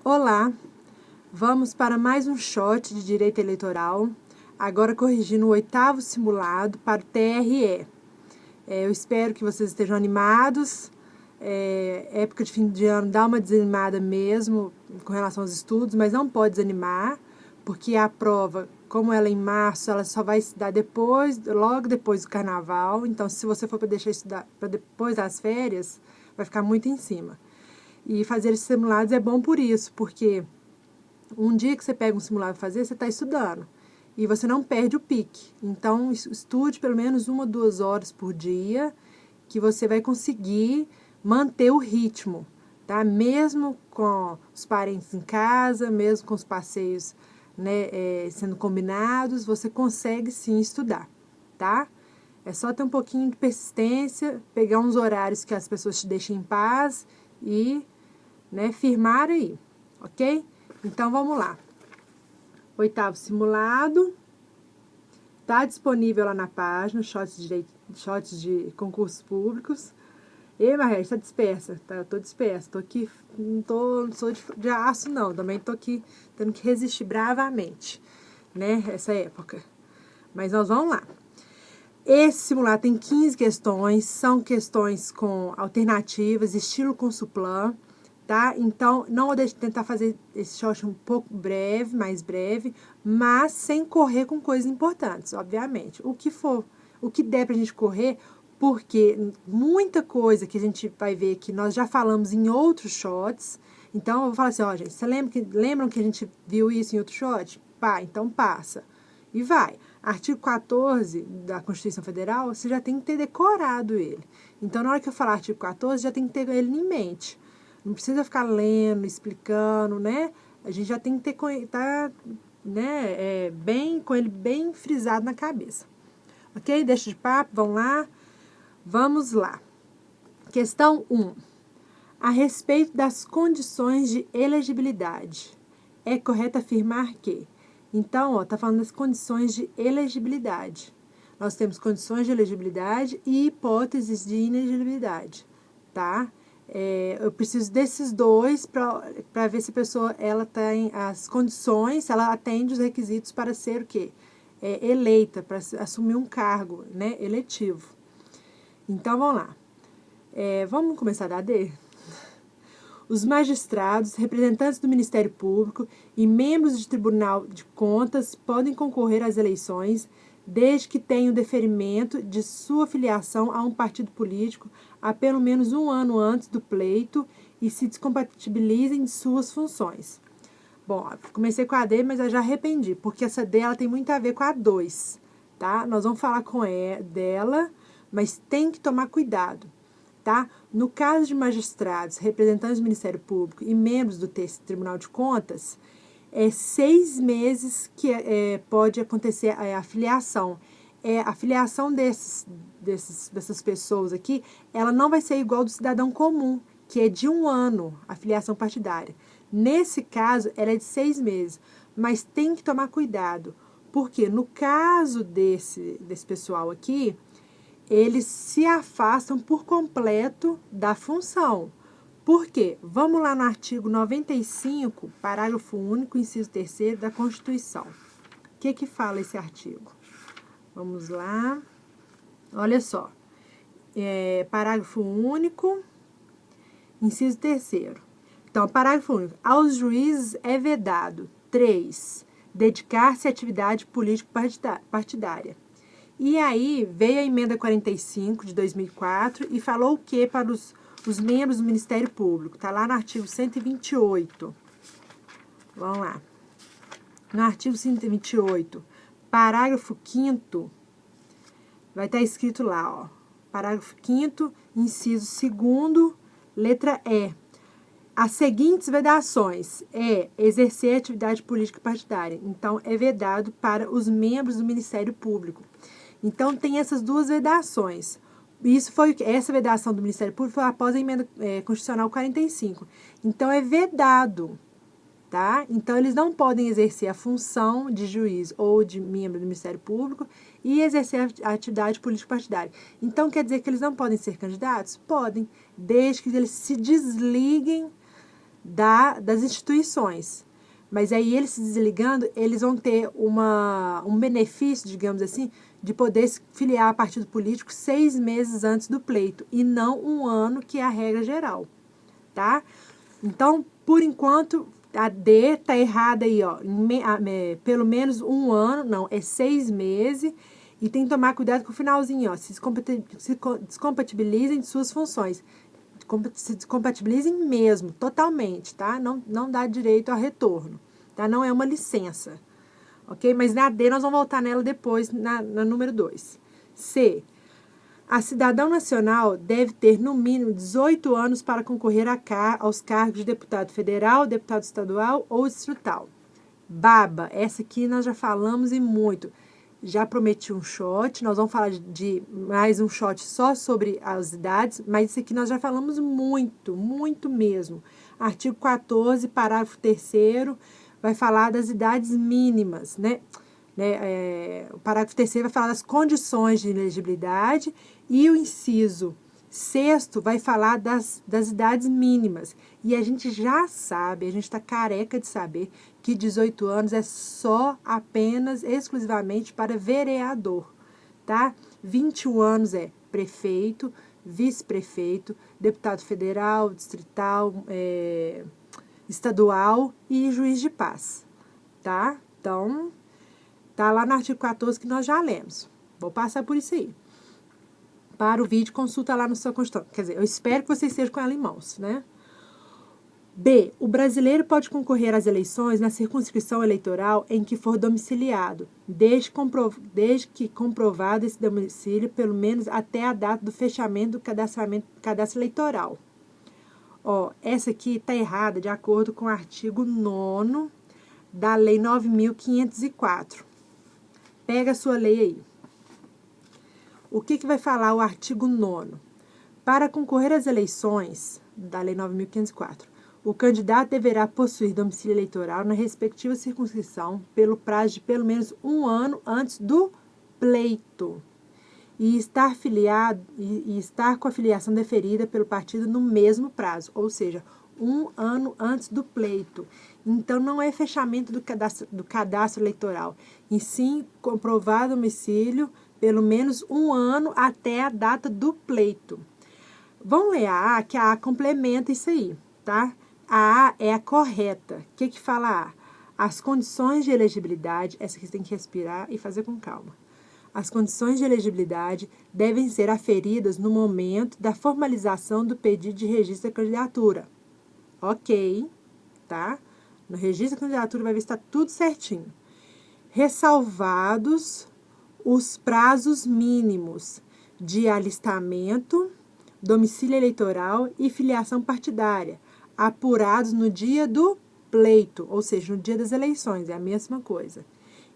Olá, vamos para mais um shot de direito eleitoral, agora corrigindo o 8º simulado para o TRE. Eu espero que vocês estejam animados. Época de fim de ano dá uma desanimada mesmo com relação aos estudos, mas não pode desanimar, porque a prova, como ela é em março, ela só vai se dar logo depois do carnaval. Então, se você for para deixar estudar para depois das férias, vai ficar muito em cima. E fazer esses simulados é bom por isso, porque um dia que você pega um simulado para fazer, você está estudando. E você não perde o pique. Então, estude pelo menos 1 ou 2 horas por dia, que você vai conseguir manter o ritmo, tá? Mesmo com os parentes em casa, mesmo com os passeios, né, sendo combinados, você consegue sim estudar, tá? É só ter um pouquinho de persistência, pegar uns horários que as pessoas te deixem em paz e, né, firmar aí, ok? Então, vamos lá. 8º simulado. Tá disponível lá na página, shots de concursos públicos. Ei, Marrete, tá dispersa? Tá, eu tô dispersa. Tô aqui, não sou de aço, não. Também tô aqui tendo que resistir bravamente, né, essa época. Mas nós vamos lá. Esse simulado tem 15 questões, são questões com alternativas, estilo Consulplan, tá? Então, não vou tentar fazer esse short um pouco breve, mais breve, mas sem correr com coisas importantes, obviamente. O que der pra gente correr, porque muita coisa que a gente vai ver que nós já falamos em outros shots. Então, eu vou falar assim, ó, gente, lembram que a gente viu isso em outro shot? Pá, então passa. E vai. Artigo 14 da Constituição Federal, você já tem que ter decorado ele. Então, na hora que eu falar artigo 14, já tem que ter ele em mente. Não precisa ficar lendo, explicando, né? A gente já tem que ter, né, com ele bem frisado na cabeça. Ok? Deixa de papo, vamos lá. Vamos lá. Questão 1. A respeito das condições de elegibilidade, é correto afirmar que... Então, ó, tá falando das condições de elegibilidade. Nós temos condições de elegibilidade e hipóteses de inelegibilidade, tá? Eu preciso desses dois para ver se a pessoa ela tem as condições, se ela atende os requisitos para ser o quê? Eleita, para assumir um cargo, né, eletivo. Então, vamos lá. Vamos começar da D? Os magistrados, representantes do Ministério Público e membros do Tribunal de Contas podem concorrer às eleições desde que tenham deferimento de sua filiação a um partido político há pelo menos 1 ano antes do pleito e se descompatibilizem de suas funções. Bom, comecei com a D, mas eu já arrependi, porque essa D ela tem muito a ver com a 2, tá? Nós vamos falar dela, mas tem que tomar cuidado. Tá? No caso de magistrados, representantes do Ministério Público e membros do Tribunal de Contas, 6 meses que pode acontecer a filiação. A filiação dessas pessoas aqui, ela não vai ser igual do cidadão comum, que é de 1 ano a filiação partidária. Nesse caso, ela é de 6 meses, mas tem que tomar cuidado, porque no caso desse pessoal aqui, eles se afastam por completo da função. Por quê? Vamos lá no artigo 95, parágrafo único, inciso 3º da Constituição. O que fala esse artigo? Vamos lá. Olha só. Parágrafo único, inciso 3º. Então, parágrafo único. Aos juízes é vedado: 3. Dedicar-se à atividade político-partidária. E aí, veio a emenda 45 de 2004 e falou o que para os membros do Ministério Público? Está lá no artigo 128. Vamos lá. No artigo 128, parágrafo 5º, vai estar escrito lá, ó. Parágrafo 5º, inciso 2º, letra E. As seguintes vedações: exercer atividade política partidária. Então, é vedado para os membros do Ministério Público. Então, tem essas 2 vedações. Essa vedação do Ministério Público foi após a emenda constitucional 45. Então, é vedado, tá? Então, eles não podem exercer a função de juiz ou de membro do Ministério Público e exercer a atividade político-partidária. Então, quer dizer que eles não podem ser candidatos? Podem, desde que eles se desliguem das instituições. Mas aí, eles se desligando, eles vão ter um benefício, digamos assim, de poder se filiar a partido político 6 meses antes do pleito, e não 1 ano, que é a regra geral, tá? Então, por enquanto, a D tá errada aí, ó, pelo menos 1 ano, não, é 6 meses, e tem que tomar cuidado com o finalzinho, ó, se descompatibilizem de suas funções. Se descompatibilizem mesmo, totalmente, tá? Não dá direito a retorno, tá? Não é uma licença, ok? Mas na D nós vamos voltar nela depois, na número 2. C. A cidadão nacional deve ter no mínimo 18 anos para concorrer aos cargos de deputado federal, deputado estadual ou distrital. Baba, essa aqui nós já falamos e muito. Já prometi um shot, nós vamos falar de mais um shot só sobre as idades, mas isso aqui nós já falamos muito, muito mesmo. Artigo 14, parágrafo 3º, vai falar das idades mínimas, né? O parágrafo 3º vai falar das condições de elegibilidade e o inciso 6º vai falar das idades mínimas. E a gente já sabe, a gente está careca de saber que 18 anos é só, apenas, exclusivamente para vereador, tá? 21 anos é prefeito, vice-prefeito, deputado federal, distrital, estadual e juiz de paz, tá? Então, tá lá no artigo 14 que nós já lemos. Vou passar por isso aí. Para o vídeo, consulta lá no seu Constituição. Quer dizer, eu espero que vocês estejam com ela em mãos, né? B. O brasileiro pode concorrer às eleições na circunscrição eleitoral em que for domiciliado, desde que comprovado esse domicílio, pelo menos até a data do fechamento do cadastro eleitoral. Ó, essa aqui está errada de acordo com o artigo 9º da Lei 9.504. Pega a sua lei aí. O que vai falar o artigo 9º? Para concorrer às eleições da Lei 9.504, o candidato deverá possuir domicílio eleitoral na respectiva circunscrição pelo prazo de pelo menos 1 ano antes do pleito e estar com a filiação deferida pelo partido no mesmo prazo, ou seja, 1 ano antes do pleito. Então, não é fechamento do cadastro eleitoral, e sim comprovado domicílio pelo menos 1 ano até a data do pleito. Vamos ler a A, que a A complementa isso aí, tá? A A é a correta. O que fala a A? As condições de elegibilidade, essa aqui você tem que respirar e fazer com calma. As condições de elegibilidade devem ser aferidas no momento da formalização do pedido de registro da candidatura. Ok, tá? No registro da candidatura vai ver se está tudo certinho. Ressalvados os prazos mínimos de alistamento, domicílio eleitoral e filiação partidária, apurados no dia do pleito, ou seja, no dia das eleições, é a mesma coisa.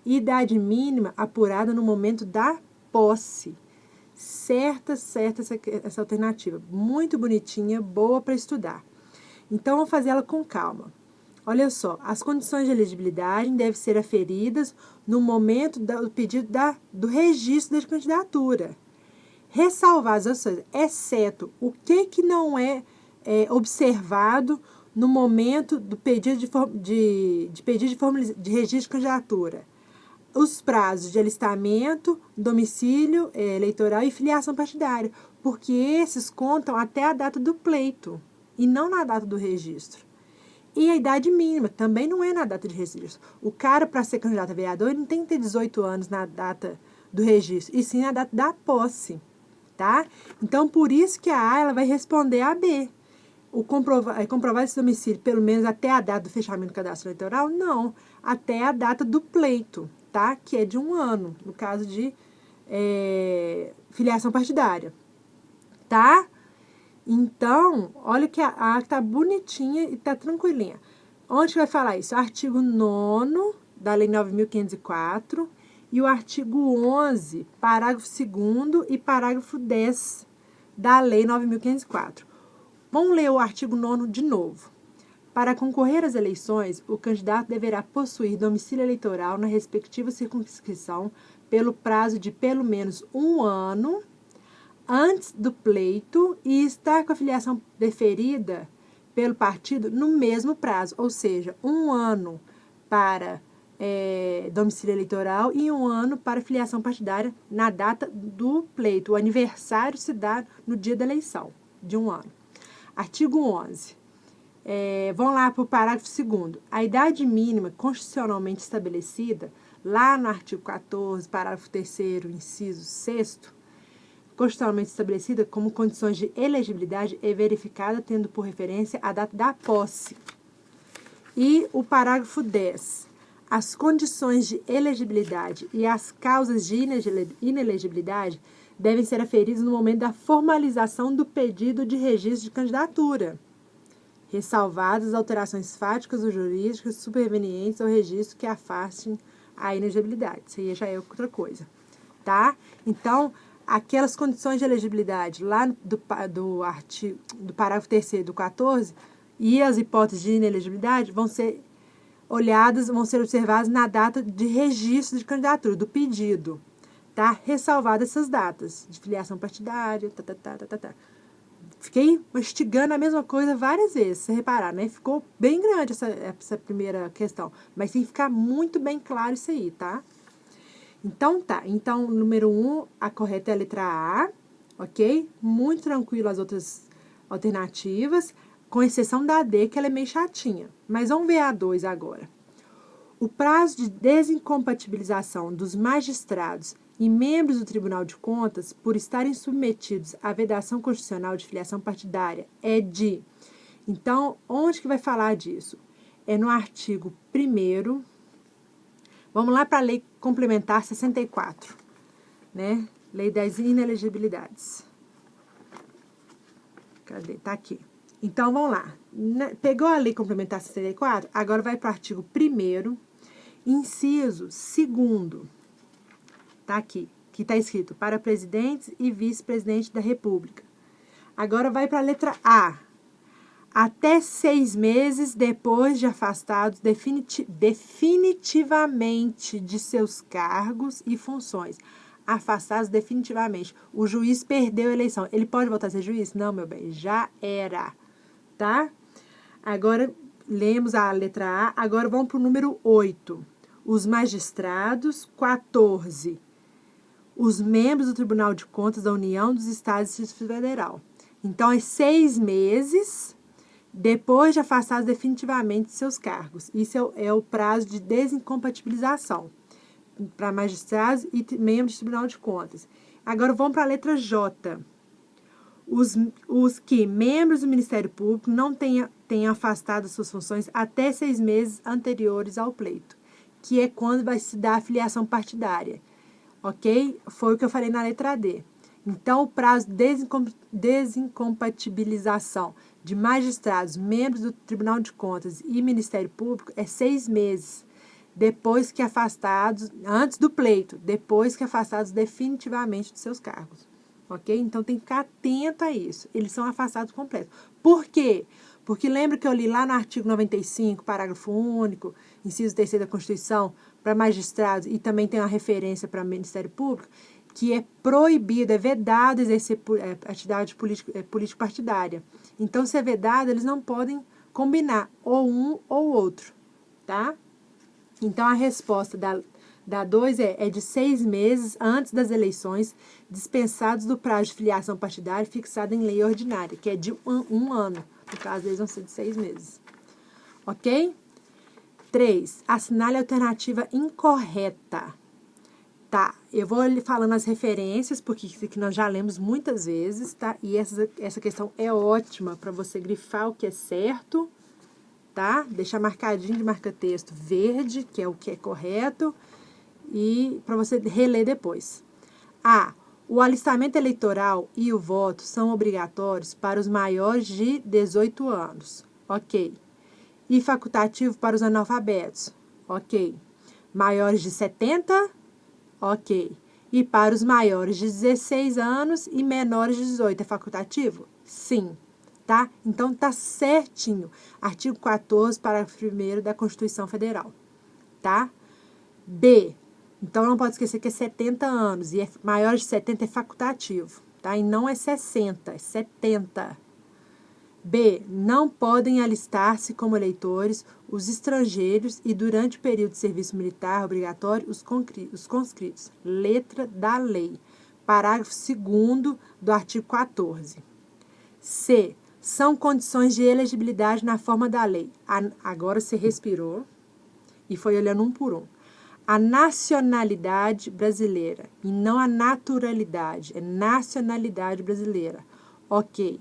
Idade mínima apurada no momento da posse. Certa essa alternativa. Muito bonitinha, boa para estudar. Então, vamos fazer ela com calma. Olha só, as condições de elegibilidade devem ser aferidas no momento do pedido do registro da candidatura. Ressalvadas as ações, exceto o que não é observado no momento do pedido de registro de candidatura. Os prazos de alistamento, domicílio eleitoral e filiação partidária, porque esses contam até a data do pleito e não na data do registro. E a idade mínima também não é na data de registro. O cara, para ser candidato a vereador, ele não tem que ter 18 anos na data do registro, e sim na data da posse, tá? Então, por isso que a A ela vai responder a B. Comprovar esse domicílio pelo menos até a data do fechamento do cadastro eleitoral? Não, até a data do pleito, tá? Que é de 1 ano, no caso de filiação partidária, tá? Então, olha que a A tá bonitinha e tá tranquilinha. Onde vai falar isso? Artigo 9º da Lei 9.504 e o artigo 11, parágrafo 2º e parágrafo 10 da Lei 9.504. Vamos ler o artigo 9º de novo. Para concorrer às eleições, o candidato deverá possuir domicílio eleitoral na respectiva circunscrição pelo prazo de pelo menos 1 ano antes do pleito e estar com a filiação deferida pelo partido no mesmo prazo, ou seja, 1 ano para domicílio eleitoral e 1 ano para filiação partidária na data do pleito. O aniversário se dá no dia da eleição, de 1 ano. Artigo 11. Vão lá para o parágrafo 2º. A idade mínima constitucionalmente estabelecida, lá no artigo 14, parágrafo 3º, inciso 6º, constitucionalmente estabelecida como condições de elegibilidade é verificada tendo por referência a data da posse. E o parágrafo 10. As condições de elegibilidade e as causas de inelegibilidade devem ser aferidas no momento da formalização do pedido de registro de candidatura, ressalvadas alterações fáticas ou jurídicas supervenientes ao registro que afastem a inelegibilidade. Isso aí já é outra coisa, tá? Então, aquelas condições de elegibilidade lá do parágrafo 3º do 14 e as hipóteses de inelegibilidade vão ser olhadas, vão ser observadas na data de registro de candidatura, do pedido, tá? Ressalvadas essas datas de filiação partidária, Fiquei mastigando a mesma coisa várias vezes, se reparar, né? Ficou bem grande essa primeira questão, mas tem que ficar muito bem claro isso aí, tá? Então, tá. Então, número 1, a correta é a letra A, ok? Muito tranquilo as outras alternativas, com exceção da D, que ela é meio chatinha. Mas vamos ver a 2 agora. O prazo de desincompatibilização dos magistrados e membros do Tribunal de Contas por estarem submetidos à vedação constitucional de filiação partidária é de... Então, onde que vai falar disso? É no artigo 1º. Vamos lá para a Lei Complementar 64, né? Lei das Inelegibilidades. Cadê? Tá aqui. Então, vamos lá. Pegou a Lei Complementar 64? Agora vai para o artigo 1º, inciso 2º. Tá aqui, que está escrito para presidentes e vice-presidente da República. Agora vai para a letra A. Até 6 meses depois de afastados definitivamente de seus cargos e funções. Afastados definitivamente. O juiz perdeu a eleição. Ele pode voltar a ser juiz? Não, meu bem, já era. Tá? Agora, lemos a letra A. Agora vamos para o número 8. Os magistrados, 14. Os membros do Tribunal de Contas da União, dos Estados e Distrito Federal. Então, é 6 meses depois de afastados definitivamente de seus cargos. Isso é o prazo de desincompatibilização para magistrados e membros do Tribunal de Contas. Agora, vamos para a letra J. Os que membros do Ministério Público não tenham afastado suas funções até 6 meses anteriores ao pleito, que é quando vai se dar a filiação partidária. Ok? Foi o que eu falei na letra D. Então, o prazo de desincompatibilização de magistrados, membros do Tribunal de Contas e Ministério Público é 6 meses, depois que afastados, antes do pleito, depois que afastados definitivamente de seus cargos. Ok? Então, tem que ficar atento a isso. Eles são afastados completos. Por quê? Porque lembra que eu li lá no artigo 95, parágrafo único, inciso 3º da Constituição, para magistrados, e também tem uma referência para o Ministério Público, que é proibido, é vedado exercer atividade político-partidária. Então, se é vedado, eles não podem combinar ou um ou outro, tá? Então, a resposta da 2 é de 6 meses antes das eleições, dispensados do prazo de filiação partidária fixado em lei ordinária, que é de 1 ano. No caso, eles vão ser de 6 meses. Ok? 3. Assinale a alternativa incorreta. Tá, eu vou falando as referências, porque isso aqui nós já lemos muitas vezes, tá? E essa questão é ótima para você grifar o que é certo, tá? Deixar marcadinho de marca-texto verde, que é o que é correto, e para você reler depois. A. O alistamento eleitoral e o voto são obrigatórios para os maiores de 18 anos. Ok. E facultativo para os analfabetos. Ok. Maiores de 70? Ok. E para os maiores de 16 anos e menores de 18, é facultativo? Sim. Tá? Então, tá certinho. Artigo 14, parágrafo 1º da Constituição Federal. Tá? B. Então, não pode esquecer que é 70 anos. E maior de 70 é facultativo. Tá? E não é 60, é 70. B. Não podem alistar-se como eleitores os estrangeiros e, durante o período de serviço militar obrigatório, os conscritos. Letra da lei. Parágrafo 2º do artigo 14. C. São condições de elegibilidade na forma da lei. Agora você respirou e foi olhando um por um. A nacionalidade brasileira e não a naturalidade. É nacionalidade brasileira. Ok.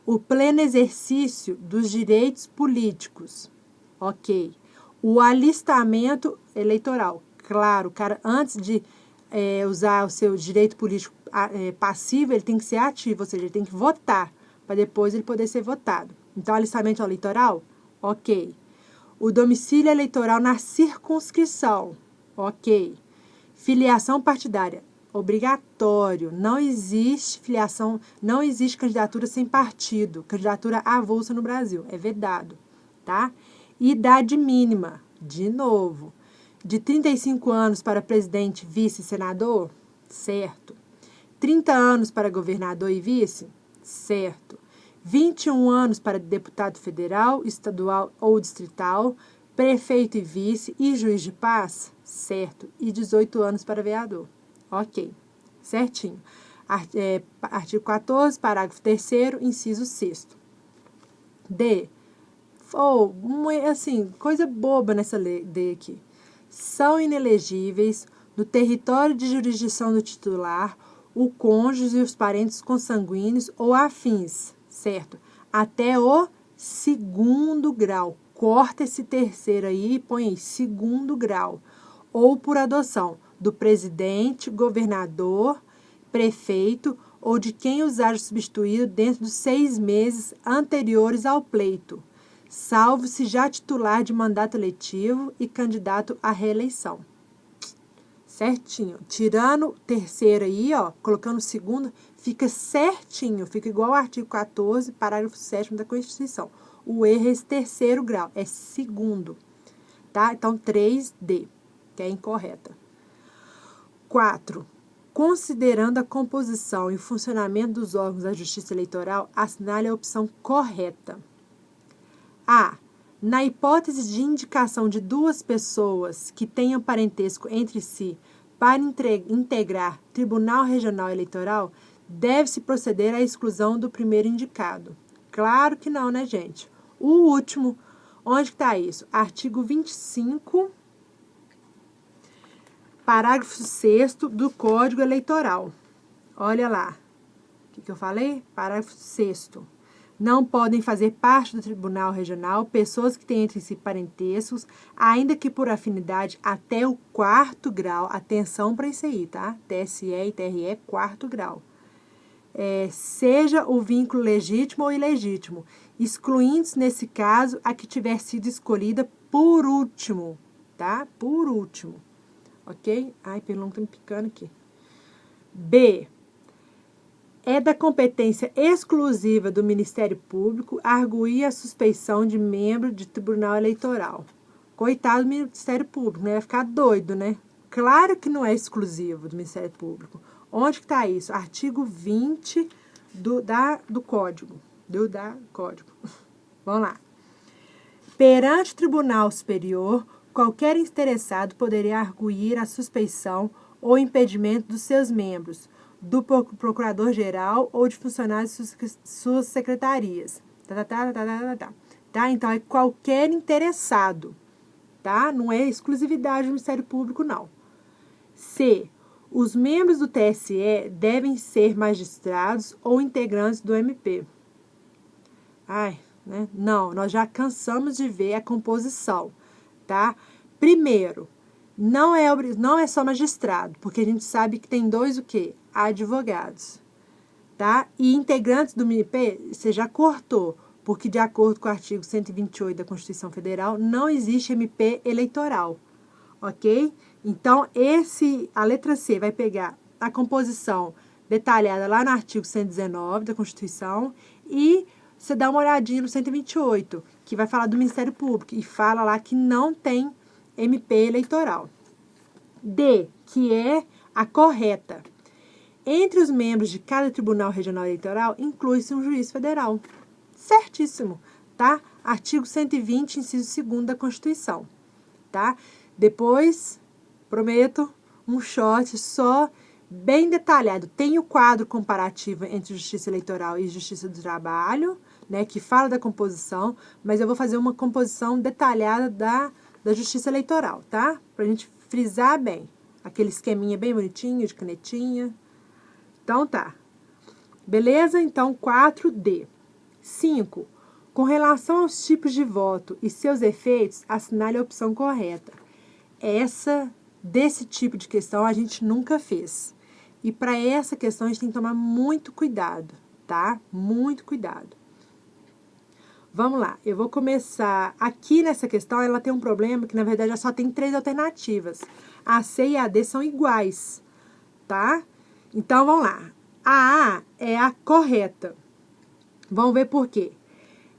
O pleno exercício dos direitos políticos. Ok. O alistamento eleitoral. Claro, o cara, antes de usar o seu direito político passivo, ele tem que ser ativo, ou seja, ele tem que votar, para depois ele poder ser votado. Então, alistamento eleitoral? Ok. O domicílio eleitoral na circunscrição? Ok. Filiação partidária? Obrigatório. Não existe filiação, não existe candidatura sem partido. Candidatura avulsa no Brasil. É vedado, tá? Idade mínima, de novo, de 35 anos para presidente, vice e senador? Certo. 30 anos para governador e vice? Certo. 21 anos para deputado federal, estadual ou distrital, prefeito e vice e juiz de paz? Certo. E 18 anos para vereador. Ok, certinho. Artigo 14, parágrafo 3º, inciso 6º. D. Assim, coisa boba nessa lei D aqui. São inelegíveis no território de jurisdição do titular o cônjuge e os parentes consanguíneos ou afins, certo? Até o 2º grau. Corta esse terceiro aí e põe aí 2º grau. Ou por adoção do presidente, governador, prefeito ou de quem os haja substituído dentro dos 6 meses anteriores ao pleito, salvo se já titular de mandato eletivo e candidato à reeleição. Certinho. Tirando o terceiro aí, ó, colocando o 2º, fica certinho, fica igual ao artigo 14, parágrafo 7º da Constituição. O erro é esse 3º grau, é 2º, tá? Então, 3D, que é incorreta. 4. Considerando a composição e o funcionamento dos órgãos da Justiça Eleitoral, assinale a opção correta. A. Na hipótese de indicação de 2 pessoas que tenham parentesco entre si para integrar Tribunal Regional Eleitoral, deve-se proceder à exclusão do primeiro indicado. Claro que não, né, gente? O último, onde está isso? Artigo 25... Parágrafo 6º do Código Eleitoral. Olha lá. O que eu falei? Parágrafo 6º. Não podem fazer parte do Tribunal Regional pessoas que têm entre si parentescos, ainda que por afinidade até o 4º grau. Atenção para isso aí, tá? TSE e TRE, 4º grau. Seja o vínculo legítimo ou ilegítimo, excluindo-se, nesse caso, a que tiver sido escolhida por último, tá? Por último. Ok? Ai, pelo tá me picando aqui. B. É da competência exclusiva do Ministério Público arguir a suspeição de membro de tribunal eleitoral. Coitado do Ministério Público, né? Vai ficar doido, né? Claro que não é exclusivo do Ministério Público. Onde que está isso? Artigo 20 do Código. Código. Vamos lá. Perante o Tribunal Superior, qualquer interessado poderia arguir a suspeição ou impedimento dos seus membros, do procurador-geral ou de funcionários de suas secretarias. Tá? Então, é qualquer interessado. Tá? Não é exclusividade do Ministério Público, não. C. Os membros do TSE devem ser magistrados ou integrantes do MP. Ai, né? Não, nós já cansamos de ver a composição. Tá? Primeiro, não é só magistrado, porque a gente sabe que tem 2 o quê? Advogados, tá? E integrantes do MP, você já cortou, porque de acordo com o artigo 128 da Constituição Federal, não existe MP eleitoral, ok? Então, a letra C vai pegar a composição detalhada lá no artigo 119 da Constituição e você dá uma olhadinha no 128, que vai falar do Ministério Público, e fala lá que não tem MP eleitoral. D, que é a correta. Entre os membros de cada Tribunal Regional Eleitoral, inclui-se um juiz federal. certíssimo, tá? Artigo 120, inciso 2º da Constituição, tá? Depois, prometo, um short só bem detalhado. Tem o quadro comparativo entre Justiça Eleitoral e Justiça do Trabalho, né, que fala da composição, mas eu vou fazer uma composição detalhada da Justiça Eleitoral, tá? Pra gente frisar bem. Aquele esqueminha bem bonitinho, de canetinha. Então, tá. Beleza? Então, 4D. 5. Com relação aos tipos de voto e seus efeitos, assinale a opção correta. Desse tipo de questão, a gente nunca fez. E para essa questão, a gente tem que tomar muito cuidado, tá? Muito cuidado. Vamos lá, eu vou começar aqui nessa questão, ela tem um problema que, na verdade, ela só tem 3 alternativas. A C e a D são iguais, tá? Então, vamos lá. A é a correta. Vamos ver por quê.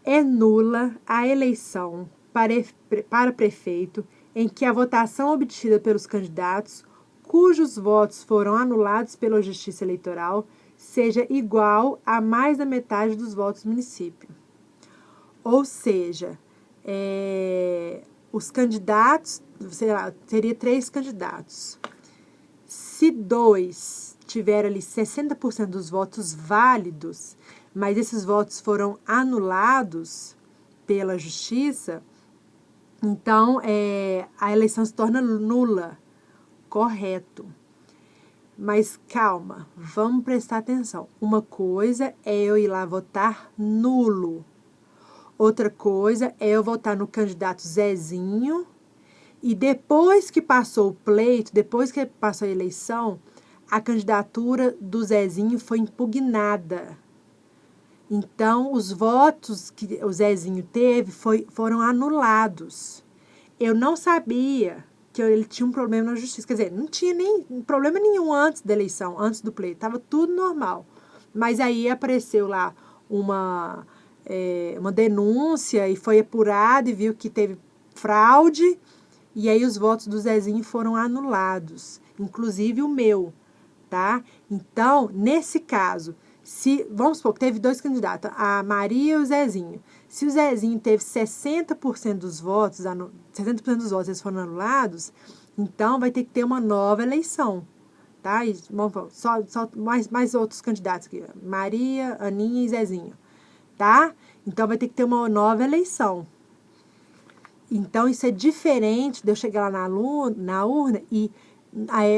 É nula a eleição para prefeito em que a votação obtida pelos candidatos, cujos votos foram anulados pela Justiça Eleitoral, seja igual a mais da metade dos votos do município. Ou seja, os candidatos, sei lá, teria 3 candidatos. Se 2 tiver ali 60% dos votos válidos, mas esses votos foram anulados pela Justiça, então a eleição se torna nula. Correto. Mas calma, vamos prestar atenção. Uma coisa é eu ir lá votar nulo. Outra coisa é eu votar no candidato Zezinho e depois que passou o pleito, depois que passou a eleição, a candidatura do Zezinho foi impugnada. Então, os votos que o Zezinho teve foram anulados. Eu não sabia que ele tinha um problema na justiça. Quer dizer, não tinha nem problema nenhum antes da eleição, antes do pleito. Estava tudo normal. Mas aí apareceu lá uma denúncia e foi apurado e viu que teve fraude. E aí os votos do Zezinho foram anulados. Inclusive o meu, tá? Então, nesse caso, vamos supor que teve 2 candidatos, a Maria e o Zezinho. Se o Zezinho teve 60% dos votos, 60% dos votos eles foram anulados, então vai ter que ter uma nova eleição, tá? E, só mais outros candidatos aqui, Maria, Aninha e Zezinho, tá? Então vai ter que ter uma nova eleição. Então isso é diferente de eu chegar lá na urna e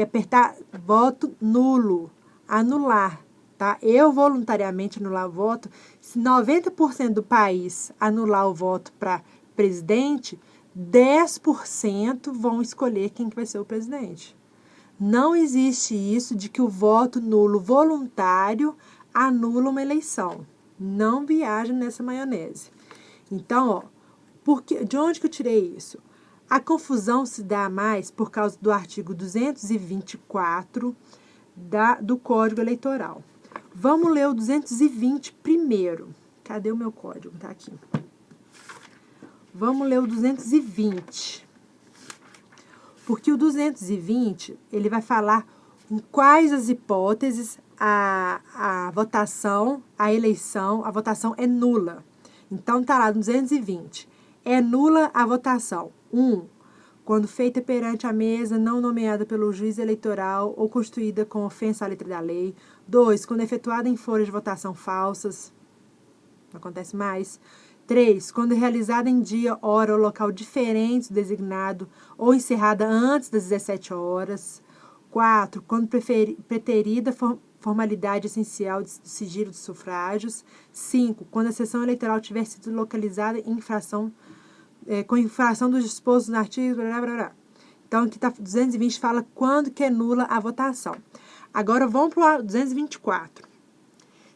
apertar voto nulo, anular. Tá? Eu voluntariamente anular o voto. Se 90% do país anular o voto para presidente, 10% vão escolher quem que vai ser o presidente. Não existe isso de que o voto nulo voluntário anula uma eleição. Não viaja nessa maionese. Então, de onde que eu tirei isso? A confusão se dá mais por causa do artigo 224 do Código Eleitoral. Vamos ler o 220 primeiro. Cadê o meu código? Tá aqui. Vamos ler o 220. Porque o 220, ele vai falar em quais as hipóteses a votação é nula. Então, tá lá no 220. É nula a votação. 1. Quando feita perante a mesa não nomeada pelo juiz eleitoral ou constituída com ofensa à letra da lei. 2. Quando efetuada em folhas de votação falsas. Não acontece mais. 3. Quando realizada em dia, hora ou local diferentes do designado ou encerrada antes das 17 horas. 4. Quando preterida formalidade essencial do sigilo dos sufrágios. 5. Quando a sessão eleitoral tiver sido localizada em com infração dos dispostos no artigo... Blá, blá, blá. Então, aqui está 220, fala quando que é nula a votação. Agora, vamos para o 224.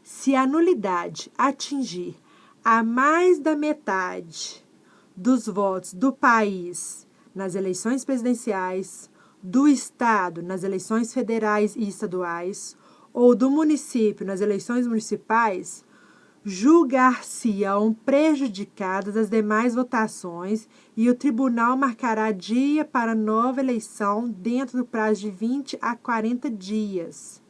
Se a nulidade atingir a mais da metade dos votos do país nas eleições presidenciais, do Estado nas eleições federais e estaduais, ou do município nas eleições municipais, julgar-se-ão prejudicadas as demais votações e o tribunal marcará dia para nova eleição dentro do prazo de 20 a 40 dias.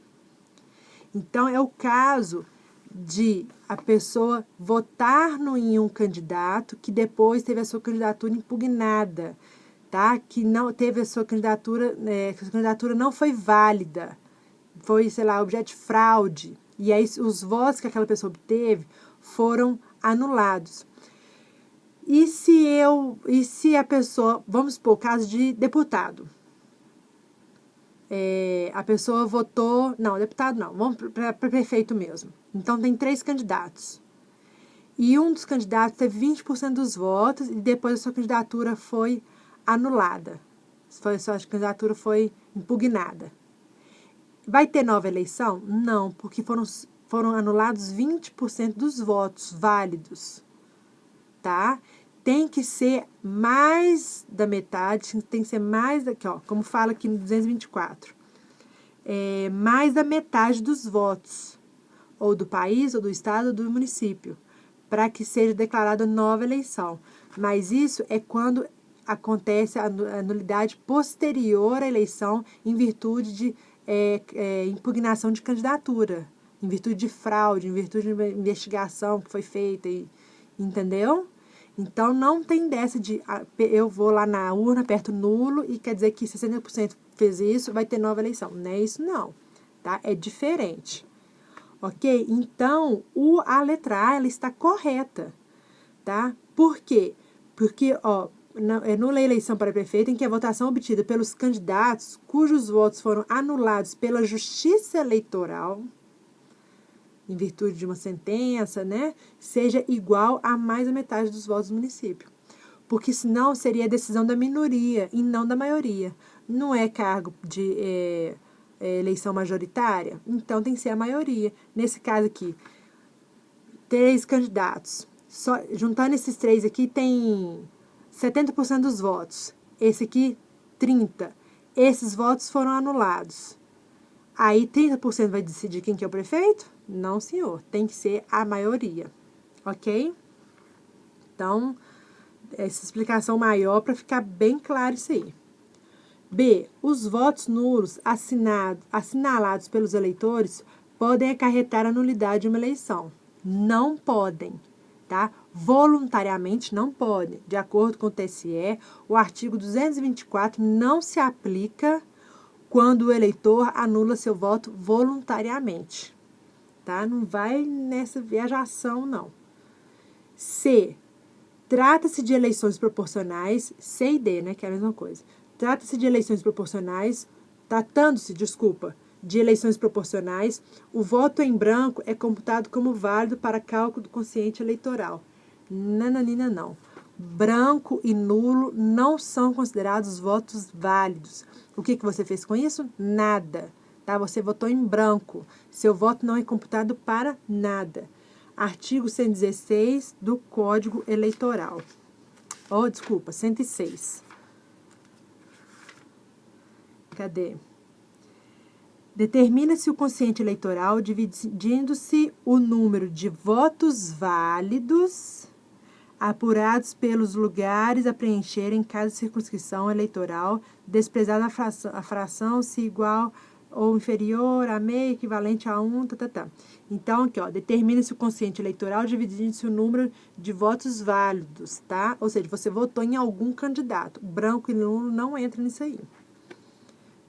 Então, é o caso de a pessoa votar em um candidato que depois teve a sua candidatura impugnada, tá? Que não teve a sua candidatura, que a candidatura não foi válida, foi, sei lá, objeto de fraude, e aí os votos que aquela pessoa obteve foram anulados. E se a pessoa, vamos supor, caso de deputado, a pessoa votou, não, deputado não, vamos para prefeito mesmo. Então tem 3 candidatos. E um dos candidatos teve 20% dos votos e depois a sua candidatura foi anulada. A sua candidatura foi impugnada. Vai ter nova eleição? Não, porque foram anulados 20% dos votos válidos, tá? Tem que ser mais da metade, tem que ser mais daqui, ó, como fala aqui no 224. Mais da metade dos votos, ou do país, ou do estado, ou do município, para que seja declarada nova eleição. Mas isso é quando acontece a nulidade posterior à eleição em virtude de impugnação de candidatura, em virtude de fraude, em virtude de investigação que foi feita, entendeu? Então, não tem dessa de eu vou lá na urna, aperto nulo e quer dizer que 60% fez isso, vai ter nova eleição. Não é isso, não. Tá? É diferente. Ok? Então, a letra A, ela está correta. Tá? Por quê? Porque, ó, nula eleição para prefeito em que a votação obtida pelos candidatos cujos votos foram anulados pela Justiça Eleitoral, em virtude de uma sentença, né, seja igual a mais da metade dos votos do município. Porque senão seria a decisão da minoria e não da maioria. Não é cargo de eleição majoritária? Então tem que ser a maioria. Nesse caso aqui, 3 candidatos. Juntando esses 3 aqui, tem 70% dos votos. Esse aqui, 30%. Esses votos foram anulados. Aí 30% vai decidir quem que é o prefeito? Não, senhor. Tem que ser a maioria. Ok? Então, essa explicação maior para ficar bem claro isso aí. B. Os votos nulos assinalados pelos eleitores podem acarretar a nulidade de uma eleição. Não podem, tá? Voluntariamente não podem. De acordo com o TSE, o artigo 224 não se aplica quando o eleitor anula seu voto voluntariamente, tá? Não vai nessa viajação, não. C. Trata-se de eleições proporcionais, C e D, né, que é a mesma coisa. Trata-se de eleições proporcionais, tratando-se, de eleições proporcionais, o voto em branco é computado como válido para cálculo do quociente eleitoral. Nananina, não. Branco e nulo não são considerados votos válidos. O que você fez com isso? Nada. Tá? Você votou em branco. Seu voto não é computado para nada. Artigo 116 do Código Eleitoral. 106. Cadê? Determina-se o quociente eleitoral dividindo-se o número de votos válidos apurados pelos lugares a preencher em cada circunscrição eleitoral, desprezada a fração se igual ou inferior a meio, equivalente a 1, Então, aqui, ó, determina-se o quociente eleitoral dividindo-se o número de votos válidos, tá? Ou seja, você votou em algum candidato. Branco e nulo não entra nisso aí.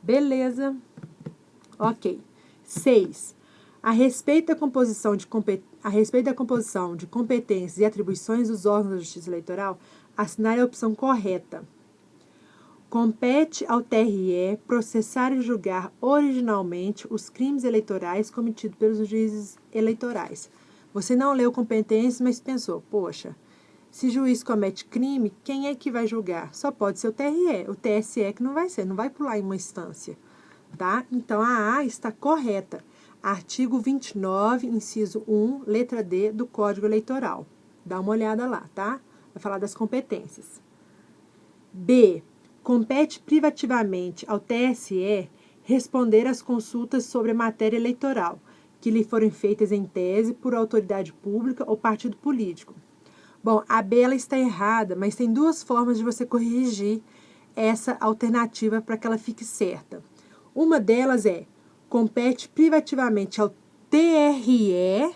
Beleza. Ok. 6. A respeito da composição de competências e atribuições dos órgãos da Justiça Eleitoral, assinar a opção correta. Compete ao TRE processar e julgar originalmente os crimes eleitorais cometidos pelos juízes eleitorais. Você não leu competências, mas pensou, poxa, se juiz comete crime, quem é que vai julgar? Só pode ser o TRE, o TSE que não vai ser, não vai pular em uma instância, tá? Então, a A está correta. Artigo 29, inciso 1, letra D do Código Eleitoral. Dá uma olhada lá, tá? Vai falar das competências. B. Compete privativamente ao TSE responder às consultas sobre a matéria eleitoral, que lhe forem feitas em tese por autoridade pública ou partido político. Bom, a B ela está errada, mas tem 2 formas de você corrigir essa alternativa para que ela fique certa. Uma delas é, compete privativamente ao TRE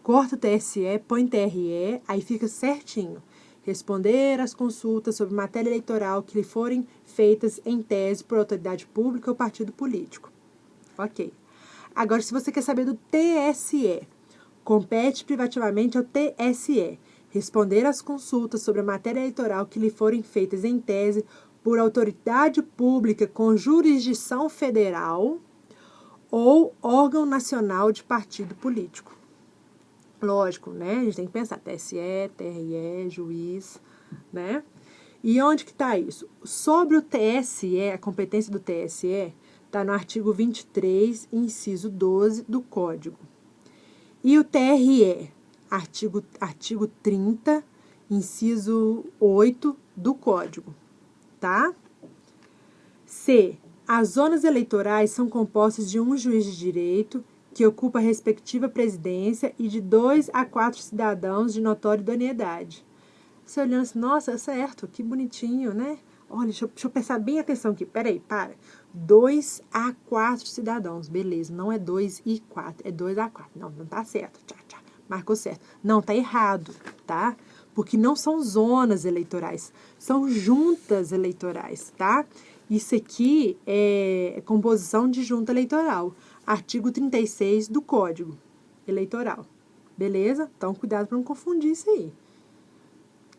corta o TSE, põe TRE, aí fica certinho. Responder às consultas sobre matéria eleitoral que lhe forem feitas em tese por autoridade pública ou partido político. Ok. Agora, se você quer saber do TSE, compete privativamente ao TSE responder às consultas sobre a matéria eleitoral que lhe forem feitas em tese por autoridade pública com jurisdição federal ou órgão nacional de partido político. Lógico, né? A gente tem que pensar TSE, TRE, juiz, né? E onde que está isso? Sobre o TSE, a competência do TSE, está no artigo 23, inciso 12 do Código. E o TRE, artigo 30, inciso 8 do Código, tá? C. As zonas eleitorais são compostas de um juiz de direito que ocupa a respectiva presidência e de 2 a 4 cidadãos de notória idoneidade. Você olhando assim, nossa, é certo, que bonitinho, né? Olha, deixa eu prestar bem atenção aqui. Peraí, para. 2 a 4 cidadãos, beleza. Não é 2 e 4, é 2 a 4. Não, não tá certo. Tchau, tchau. Marcou certo. Não, tá errado, tá? Porque não são zonas eleitorais, são juntas eleitorais, tá? Isso aqui é composição de junta eleitoral. Artigo 36 do Código Eleitoral. Beleza? Então, cuidado para não confundir isso aí.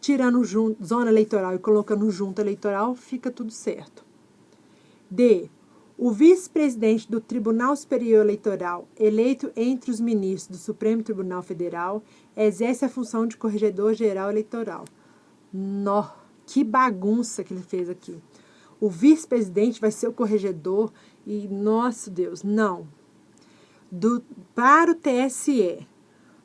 Tirando zona eleitoral e colocando junta eleitoral, fica tudo certo. D. O vice-presidente do Tribunal Superior Eleitoral, eleito entre os ministros do Supremo Tribunal Federal, exerce a função de corregedor-geral eleitoral. Nó, que bagunça que ele fez aqui. O vice-presidente vai ser o corregedor e, nosso Deus, não. Para o TSE,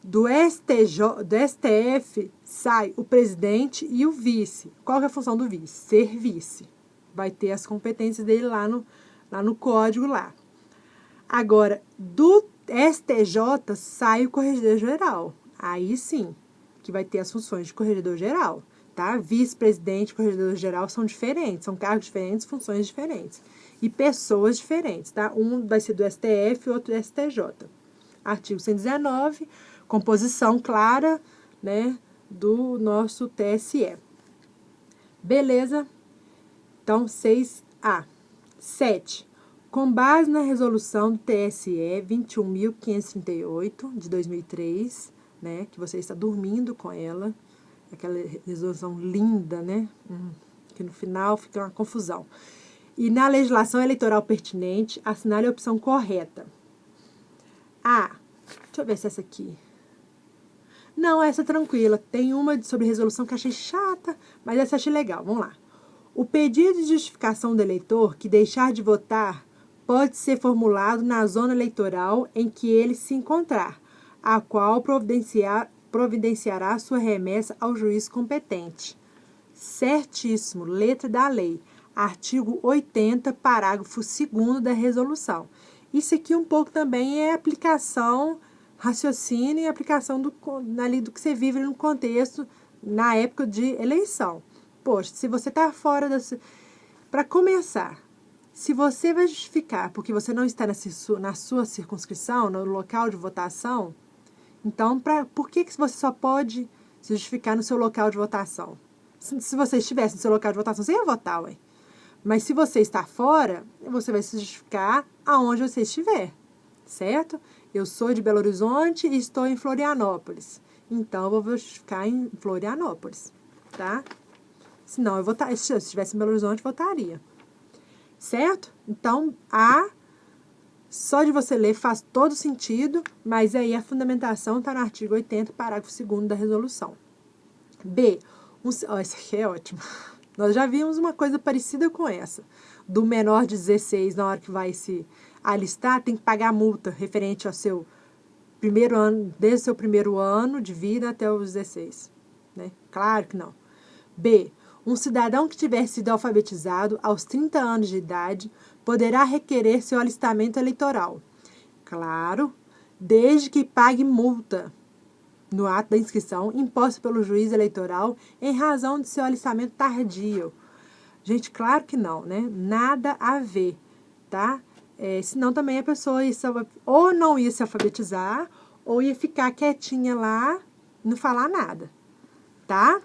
do STF, sai o presidente e o vice. Qual é a função do vice? Ser vice. Vai ter as competências dele lá no código lá. Agora, do STJ sai o corregedor-geral. Aí sim, que vai ter as funções de corregedor-geral. Tá? Vice-presidente e corregedor-geral são diferentes, são cargos diferentes, funções diferentes. E pessoas diferentes, tá? Um vai ser do STF, outro do STJ. Artigo 119, composição clara, né, do nosso TSE. Beleza? Então, 6A. 7. Com base na resolução do TSE 21.538, de 2003, né, que você está dormindo com ela, aquela resolução linda, né? Que no final fica uma confusão. E na legislação eleitoral pertinente, assinale a opção correta. Ah, deixa eu ver se essa aqui. Não, essa é tranquila. Tem uma sobre resolução que achei chata, mas essa achei legal. Vamos lá. O pedido de justificação do eleitor que deixar de votar pode ser formulado na zona eleitoral em que ele se encontrar, a qual providenciará sua remessa ao juiz competente. Certíssimo, letra da lei. Artigo 80, parágrafo 2º da resolução. Isso aqui um pouco também é aplicação, raciocínio e aplicação ali do que você vive no contexto, na época de eleição. Poxa, se você está fora da... Para começar, se você vai justificar porque você não está na sua circunscrição, no local de votação, então, por que você só pode se justificar no seu local de votação? Se você estivesse no seu local de votação, você ia votar, ué. Mas se você está fora, você vai se justificar aonde você estiver, certo? Eu sou de Belo Horizonte e estou em Florianópolis. Então, eu vou justificar em Florianópolis, tá? Senão, se eu estivesse em Belo Horizonte, votaria. Certo? Então, só de você ler faz todo sentido, mas aí a fundamentação está no artigo 80, parágrafo 2º da resolução. B. Essa aqui é ótima. Nós já vimos uma coisa parecida com essa. Do menor de 16, na hora que vai se alistar, tem que pagar multa referente ao seu primeiro ano, desde o seu primeiro ano de vida até os 16. Né? Claro que não. B. Um cidadão que tiver sido alfabetizado aos 30 anos de idade poderá requerer seu alistamento eleitoral. Claro, desde que pague multa no ato da inscrição imposta pelo juiz eleitoral em razão de seu alistamento tardio. Gente, claro que não, né? Nada a ver, tá? Senão também a pessoa ou não ia se alfabetizar ou ia ficar quietinha lá e não falar nada, tá?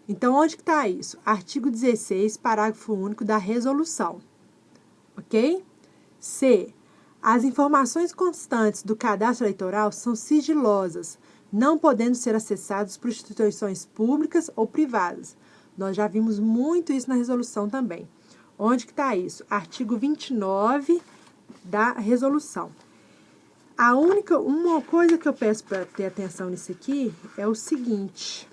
Então, onde que está isso? Artigo 16, parágrafo único da resolução, ok? C. As informações constantes do cadastro eleitoral são sigilosas, não podendo ser acessadas por instituições públicas ou privadas. Nós já vimos muito isso na resolução também. Onde que está isso? Artigo 29 da resolução. Uma coisa que eu peço para ter atenção nisso aqui é o seguinte,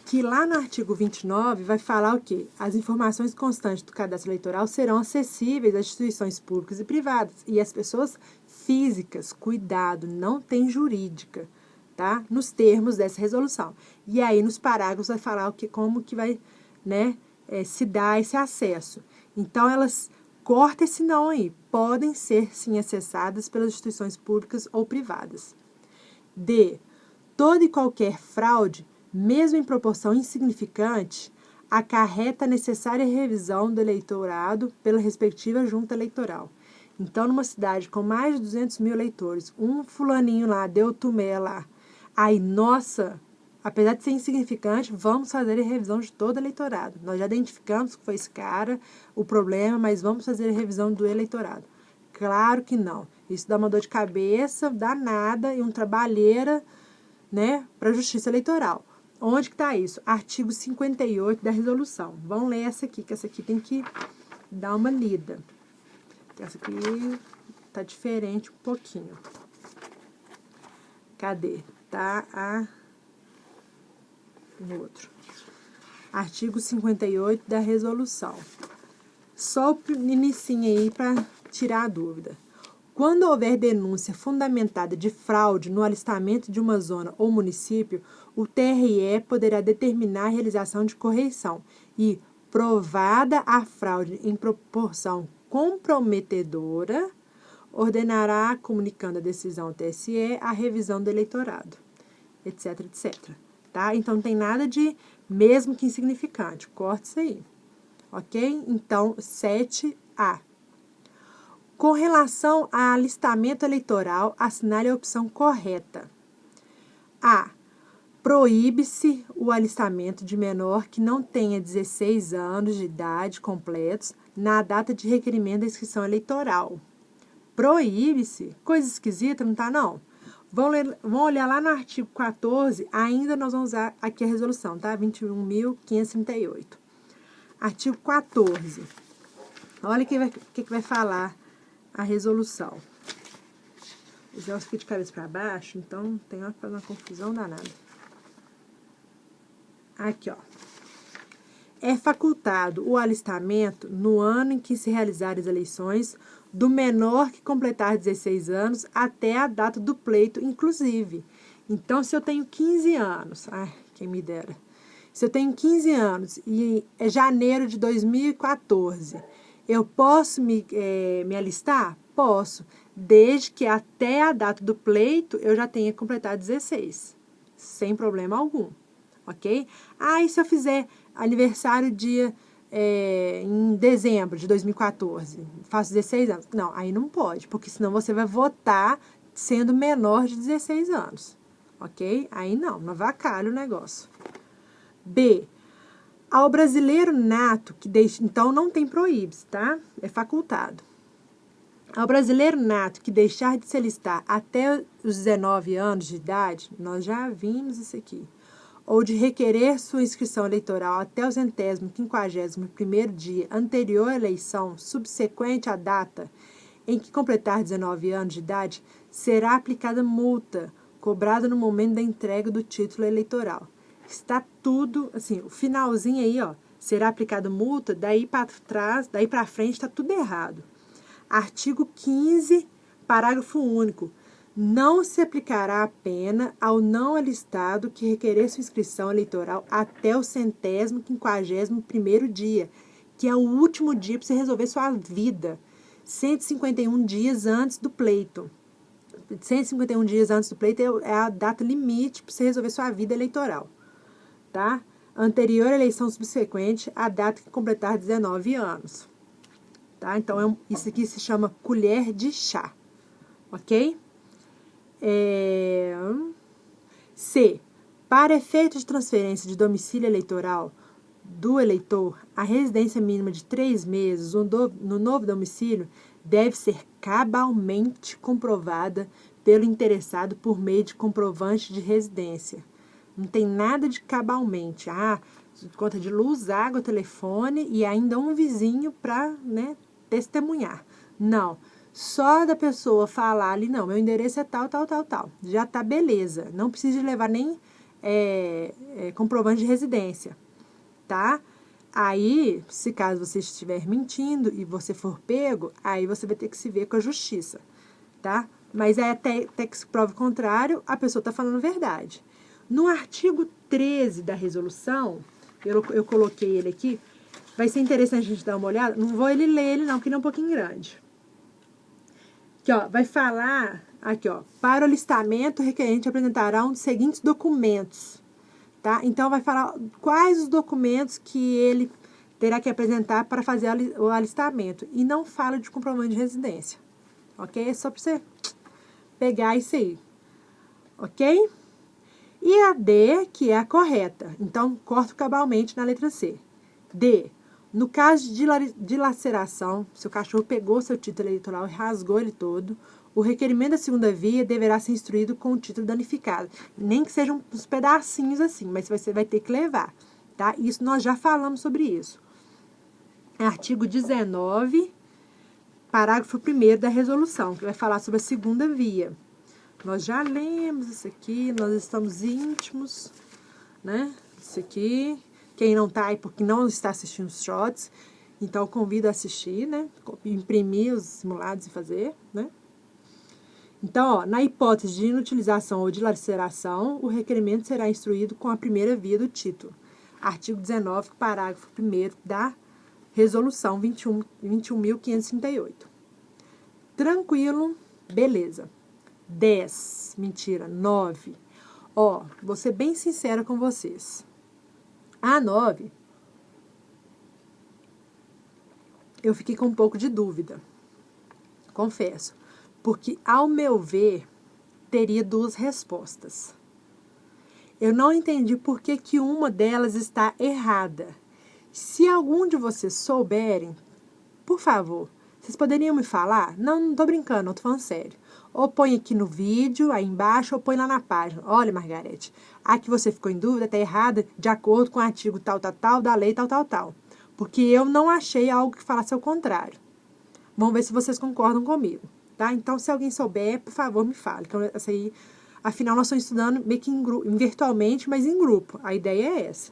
que lá no artigo 29 vai falar o quê? As informações constantes do cadastro eleitoral serão acessíveis às instituições públicas e privadas e às pessoas físicas, cuidado, não tem jurídica, tá? Nos termos dessa resolução. E aí, nos parágrafos, vai falar como que vai, né, se dar esse acesso. Então, elas cortam esse não aí. Podem ser, sim, acessadas pelas instituições públicas ou privadas. D. Toda e qualquer fraude, mesmo em proporção insignificante, acarreta a necessária revisão do eleitorado pela respectiva junta eleitoral. Então, numa cidade com mais de 200 mil eleitores, um fulaninho lá deu tumé lá. Aí, nossa, apesar de ser insignificante, vamos fazer a revisão de todo o eleitorado. Nós já identificamos que foi esse cara o problema, mas vamos fazer a revisão do eleitorado. Claro que não. Isso dá uma dor de cabeça danada e um trabalheira, né, para a justiça eleitoral. Onde que está isso? Artigo 58 da resolução. Vamos ler essa aqui, que essa aqui tem que dar uma lida. Essa aqui tá diferente um pouquinho. Cadê? Tá no outro. Artigo 58 da resolução. Só o inicinho aí para tirar a dúvida. Quando houver denúncia fundamentada de fraude no alistamento de uma zona ou município, o TRE poderá determinar a realização de correição e, provada a fraude em proporção comprometedora, ordenará, comunicando a decisão ao TSE, a revisão do eleitorado, etc, etc. Tá? Então, não tem nada de mesmo que insignificante. Corta isso aí. Ok? Então, 7A. Com relação a alistamento eleitoral, assinale a opção correta. A. Proíbe-se o alistamento de menor que não tenha 16 anos de idade completos na data de requerimento da inscrição eleitoral. Proíbe-se? Coisa esquisita, não tá não? Vamos olhar lá no artigo 14, ainda nós vamos usar aqui a resolução, tá? 21.538. Artigo 14. Olha o que vai falar a resolução. Eu fico de cabeça para baixo, então tem hora que fazer uma confusão danada. Aqui, ó. É facultado o alistamento no ano em que se realizarem as eleições do menor que completar 16 anos até a data do pleito, inclusive. Então, se eu tenho 15 anos, quem me dera. Se eu tenho 15 anos e é janeiro de 2014, eu posso me alistar? Posso, desde que até a data do pleito eu já tenha completado 16, sem problema algum, ok? E se eu fizer aniversário em dezembro de 2014, faço 16 anos? Não, aí não pode, porque senão você vai votar sendo menor de 16 anos, ok? Aí não avacalha o negócio. B. Ao brasileiro nato que deixa... Então, não tem proíbe-se, tá? É facultado. Ao brasileiro nato que deixar de se alistar até os 19 anos de idade, nós já vimos isso aqui, ou de requerer sua inscrição eleitoral até o 151º dia anterior à eleição, subsequente à data em que completar 19 anos de idade, será aplicada multa, cobrada no momento da entrega do título eleitoral. Está tudo, assim, o finalzinho aí, ó, será aplicada multa, daí para trás, daí para frente está tudo errado. Artigo 15, parágrafo único. Não se aplicará a pena ao não alistado que requerer sua inscrição eleitoral até o 151º dia, que é o último dia para você resolver sua vida. 151 dias antes do pleito. 151 dias antes do pleito é a data limite para você resolver sua vida eleitoral. Tá? Anterior à eleição subsequente, a data que completar 19 anos. Tá? Então, isso aqui se chama colher de chá. Ok? C. Para efeito de transferência de domicílio eleitoral do eleitor, a residência mínima de 3 meses no novo domicílio deve ser cabalmente comprovada pelo interessado por meio de comprovante de residência. Não tem nada de cabalmente. Conta de luz, água, telefone e ainda um vizinho para, né, testemunhar. Não. Só da pessoa falar ali, não, meu endereço é tal, tal, tal, tal. Já tá beleza. Não precisa levar nem comprovante de residência, tá? Aí, se caso você estiver mentindo e você for pego, aí você vai ter que se ver com a justiça, tá? Mas aí até que se prove o contrário, a pessoa tá falando a verdade. No artigo 13 da resolução, eu coloquei ele aqui, vai ser interessante a gente dar uma olhada, não vou ler ele não, porque ele é um pouquinho grande. Aqui, ó, vai falar, aqui, ó, para o alistamento, o requerente apresentará um dos seguintes documentos, tá? Então, vai falar quais os documentos que ele terá que apresentar para fazer o alistamento. E não fala de comprovante de residência, ok? É só para você pegar isso aí, ok? E a D, que é a correta. Então, corto cabalmente na letra C. D. No caso de dilaceração, se o cachorro pegou seu título eleitoral e rasgou ele todo, o requerimento da segunda via deverá ser instruído com o título danificado. Nem que sejam uns pedacinhos assim, mas você vai ter que levar, tá? Isso nós já falamos sobre isso. Artigo 19, parágrafo 1º da resolução, que vai falar sobre a segunda via. Nós já lemos isso aqui, nós estamos íntimos, né? Isso aqui. Quem não está aí porque não está assistindo os shots, então eu convido a assistir, né? Imprimir os simulados e fazer, né? Então, ó, na hipótese de inutilização ou dilaceração, o requerimento será instruído com a primeira via do título. Artigo 19, parágrafo 1º da resolução 21.538. Tranquilo? Beleza. 10, mentira, 9. Ó, vou ser bem sincera com vocês. A 9, eu fiquei com um pouco de dúvida, confesso, porque, ao meu ver, teria 2 respostas. Eu não entendi por que uma delas está errada. Se algum de vocês souberem, por favor, vocês poderiam me falar? Não tô brincando, não tô falando sério. Ou põe aqui no vídeo, aí embaixo, ou põe lá na página. Olha, Margarete, a que você ficou em dúvida está errada de acordo com o artigo tal, tal, tal, da lei tal, tal, tal. Porque eu não achei algo que falasse ao contrário. Vamos ver se vocês concordam comigo, tá? Então, se alguém souber, por favor, me fale. Então, essa aí, afinal, nós estamos estudando meio que virtualmente, mas em grupo. A ideia é essa.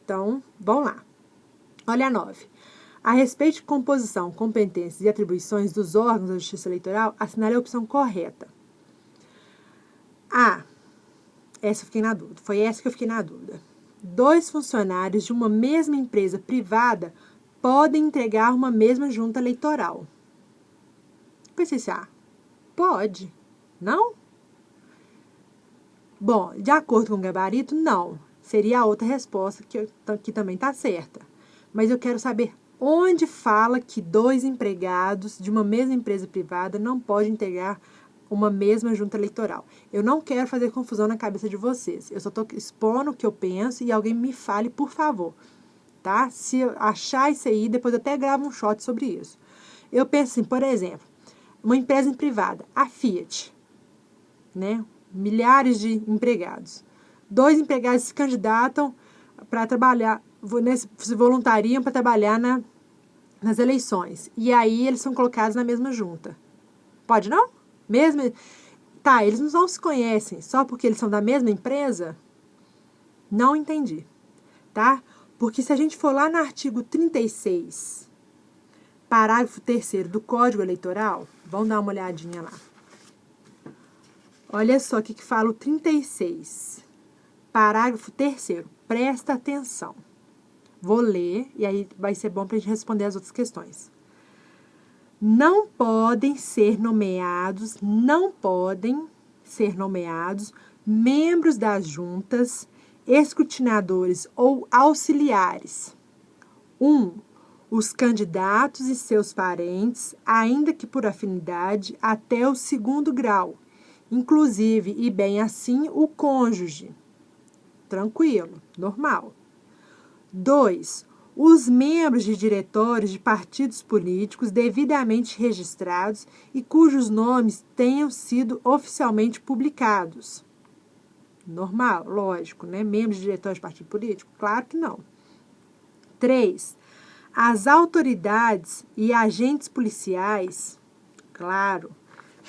Então, vamos lá. Olha a 9. A respeito de composição, competências e atribuições dos órgãos da Justiça Eleitoral, assinale a opção correta. A. Essa eu fiquei na dúvida. Foi essa que eu fiquei na dúvida. 2 funcionários de uma mesma empresa privada podem entregar uma mesma junta eleitoral. Pensei assim, pode. Não? Bom, de acordo com o gabarito, não. Seria a outra resposta que também está certa. Mas eu quero saber onde fala que 2 empregados de uma mesma empresa privada não podem integrar uma mesma junta eleitoral. Eu não quero fazer confusão na cabeça de vocês. Eu só estou expondo o que eu penso e alguém me fale, por favor. Tá? Se eu achar isso aí, depois eu até gravo um shot sobre isso. Eu penso assim, por exemplo, uma empresa privada, a Fiat, né? Milhares de empregados. 2 empregados se candidatam para trabalhar, se voluntariam para trabalhar nas eleições. E aí eles são colocados na mesma junta. Pode não? Mesmo? Tá, eles não se conhecem só porque eles são da mesma empresa? Não entendi, tá? Porque se a gente for lá no artigo 36, parágrafo 3º do Código Eleitoral, vamos dar uma olhadinha lá. Olha só o que fala o 36, parágrafo 3º, presta atenção. Vou ler e aí vai ser bom para a gente responder as outras questões. Não podem ser nomeados membros das juntas, escrutinadores ou auxiliares. 1. Os candidatos e seus parentes, ainda que por afinidade, até o 2º grau, inclusive e bem assim o cônjuge. Tranquilo, normal. 2. Os membros de diretórios de partidos políticos devidamente registrados e cujos nomes tenham sido oficialmente publicados. Normal, lógico, né? Membros de diretórios de partido político? Claro que não. 3. As autoridades e agentes policiais, claro,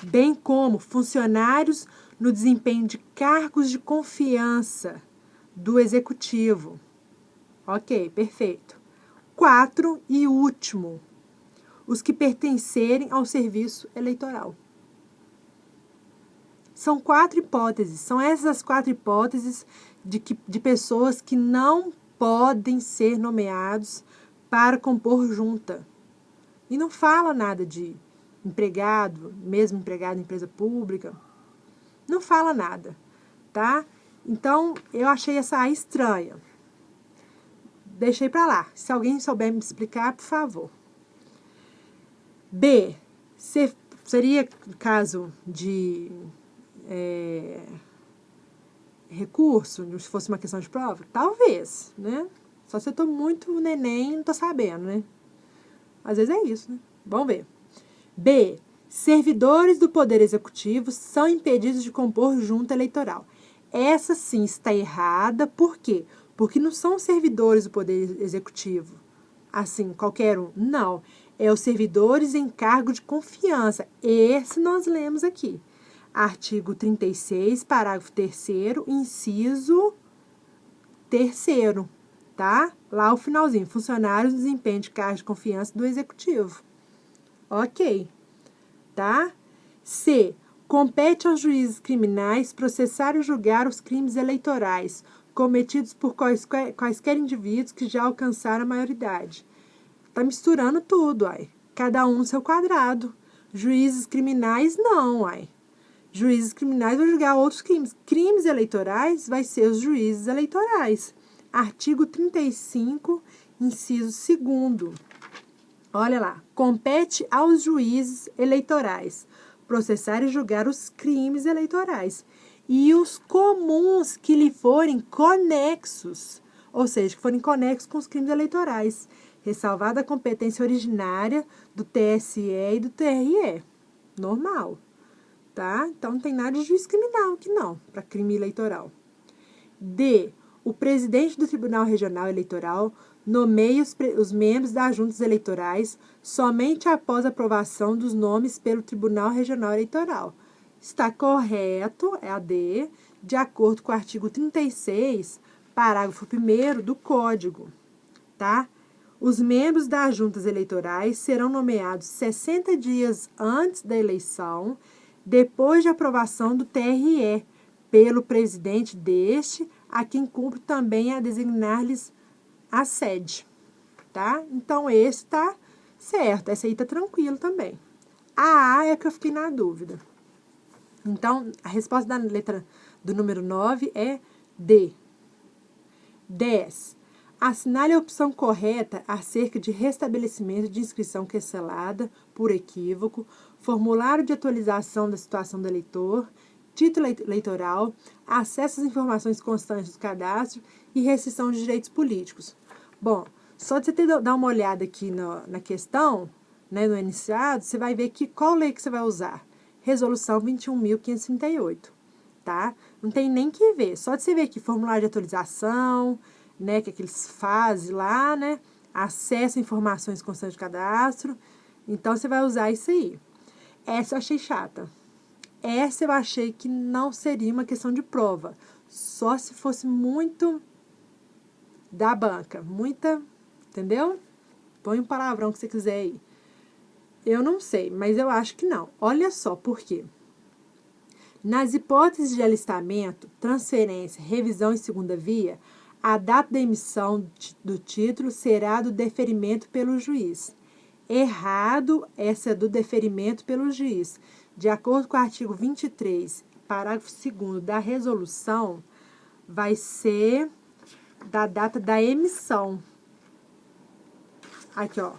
bem como funcionários no desempenho de cargos de confiança do executivo. Ok, perfeito. 4 e último, os que pertencerem ao serviço eleitoral. São 4 hipóteses, são essas as 4 hipóteses de pessoas que não podem ser nomeados para compor junta. E não fala nada de empregado, mesmo empregado em empresa pública. Não fala nada, tá? Então, eu achei essa A estranha. Deixei para lá. Se alguém souber me explicar, por favor. B. Seria caso de recurso, se fosse uma questão de prova? Talvez, né? Só se eu tô muito neném e não tô sabendo, né? Às vezes é isso, né? Vamos ver. B. Servidores do Poder Executivo são impedidos de compor junta eleitoral. Essa sim está errada. Por quê? Porque não são servidores do Poder Executivo. Assim, qualquer um. Não. É os servidores em cargo de confiança. Esse nós lemos aqui. Artigo 36, parágrafo 3º, inciso 3º, tá? Lá o finalzinho. Funcionários no desempenho de cargo de confiança do Executivo. Ok. Tá? C. Compete aos juízes criminais processar e julgar os crimes eleitorais cometidos por quaisquer indivíduos que já alcançaram a maioridade. Tá misturando tudo, ai. Cada um no seu quadrado. Juízes criminais, não, ai. Juízes criminais vão julgar outros crimes. Crimes eleitorais vai ser os juízes eleitorais. Artigo 35, inciso 2º. Olha lá. Compete aos juízes eleitorais processar e julgar os crimes eleitorais e os comuns que lhe forem conexos, ou seja, que forem conexos com os crimes eleitorais, ressalvada a competência originária do TSE e do TRE. Normal, tá? Então, não tem nada de juiz criminal aqui não, para crime eleitoral. D. O presidente do Tribunal Regional Eleitoral nomeia os membros das juntas eleitorais somente após a aprovação dos nomes pelo Tribunal Regional Eleitoral. Está correto, é a D, de acordo com o artigo 36, parágrafo 1º do Código, tá? Os membros das juntas eleitorais serão nomeados 60 dias antes da eleição, depois de aprovação do TRE, pelo presidente deste, a quem cumpre também a designar-lhes a sede, tá? Então, esse tá certo, essa aí tá tranquilo também. A é que eu fiquei na dúvida. Então, a resposta da letra do número 9 é D. 10. Assinale a opção correta acerca de restabelecimento de inscrição cancelada por equívoco, formulário de atualização da situação do eleitor, título eleitoral, acesso às informações constantes do cadastro e restrição de direitos políticos. Bom, só de você dar uma olhada aqui na questão, né, no enunciado, você vai ver que qual lei que você vai usar. Resolução 21.538, tá? Não tem nem que ver. Só de você ver aqui, formulário de atualização, né, que eles fazem lá, né? Acesso a informações constantes de cadastro. Então, você vai usar isso aí. Essa eu achei chata. Essa eu achei que não seria uma questão de prova. Só se fosse muito da banca. Muita, entendeu? Põe um palavrão que você quiser aí. Eu não sei, mas eu acho que não. Olha só por quê. Nas hipóteses de alistamento, transferência, revisão em segunda via, a data da emissão do título será do deferimento pelo juiz. Errado, essa é do deferimento pelo juiz. De acordo com o artigo 23, parágrafo 2º da resolução, vai ser da data da emissão. Aqui, ó.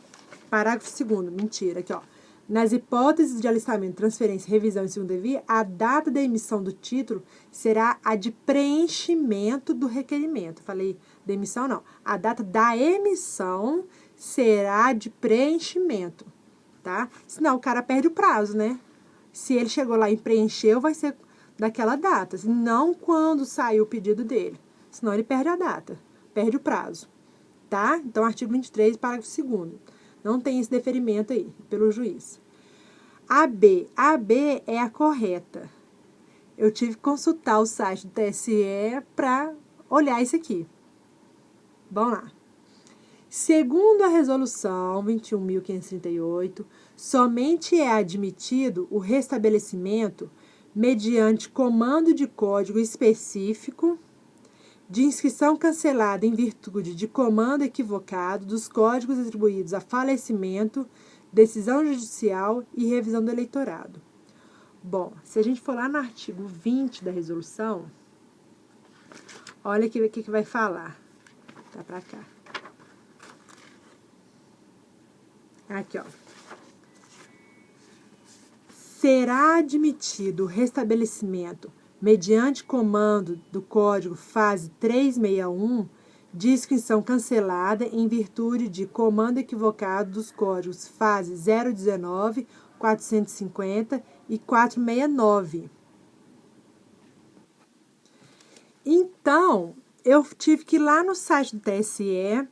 Parágrafo 2º, mentira, aqui, ó. Nas hipóteses de alistamento, transferência, revisão em segunda via, a data da emissão do título será a de preenchimento do requerimento. Falei da emissão, não. A data da emissão será de preenchimento, tá? Senão o cara perde o prazo, né? Se ele chegou lá e preencheu, vai ser daquela data, não quando saiu o pedido dele. Senão ele perde a data, perde o prazo, tá? Então, artigo 23, parágrafo 2º. Não tem esse deferimento aí, pelo juiz. A B é a correta. Eu tive que consultar o site do TSE para olhar isso aqui. Vamos lá. Segundo a resolução 21.538, somente é admitido o restabelecimento mediante comando de código específico de inscrição cancelada em virtude de comando equivocado dos códigos atribuídos a falecimento, decisão judicial e revisão do eleitorado. Bom, se a gente for lá no artigo 20 da resolução, olha aqui o que vai falar. Tá pra cá. Aqui, ó. Será admitido o restabelecimento mediante comando do código fase 361 de inscrição cancelada em virtude de comando equivocado dos códigos fase 019, 450 e 469. Então, eu tive que ir lá no site do TSE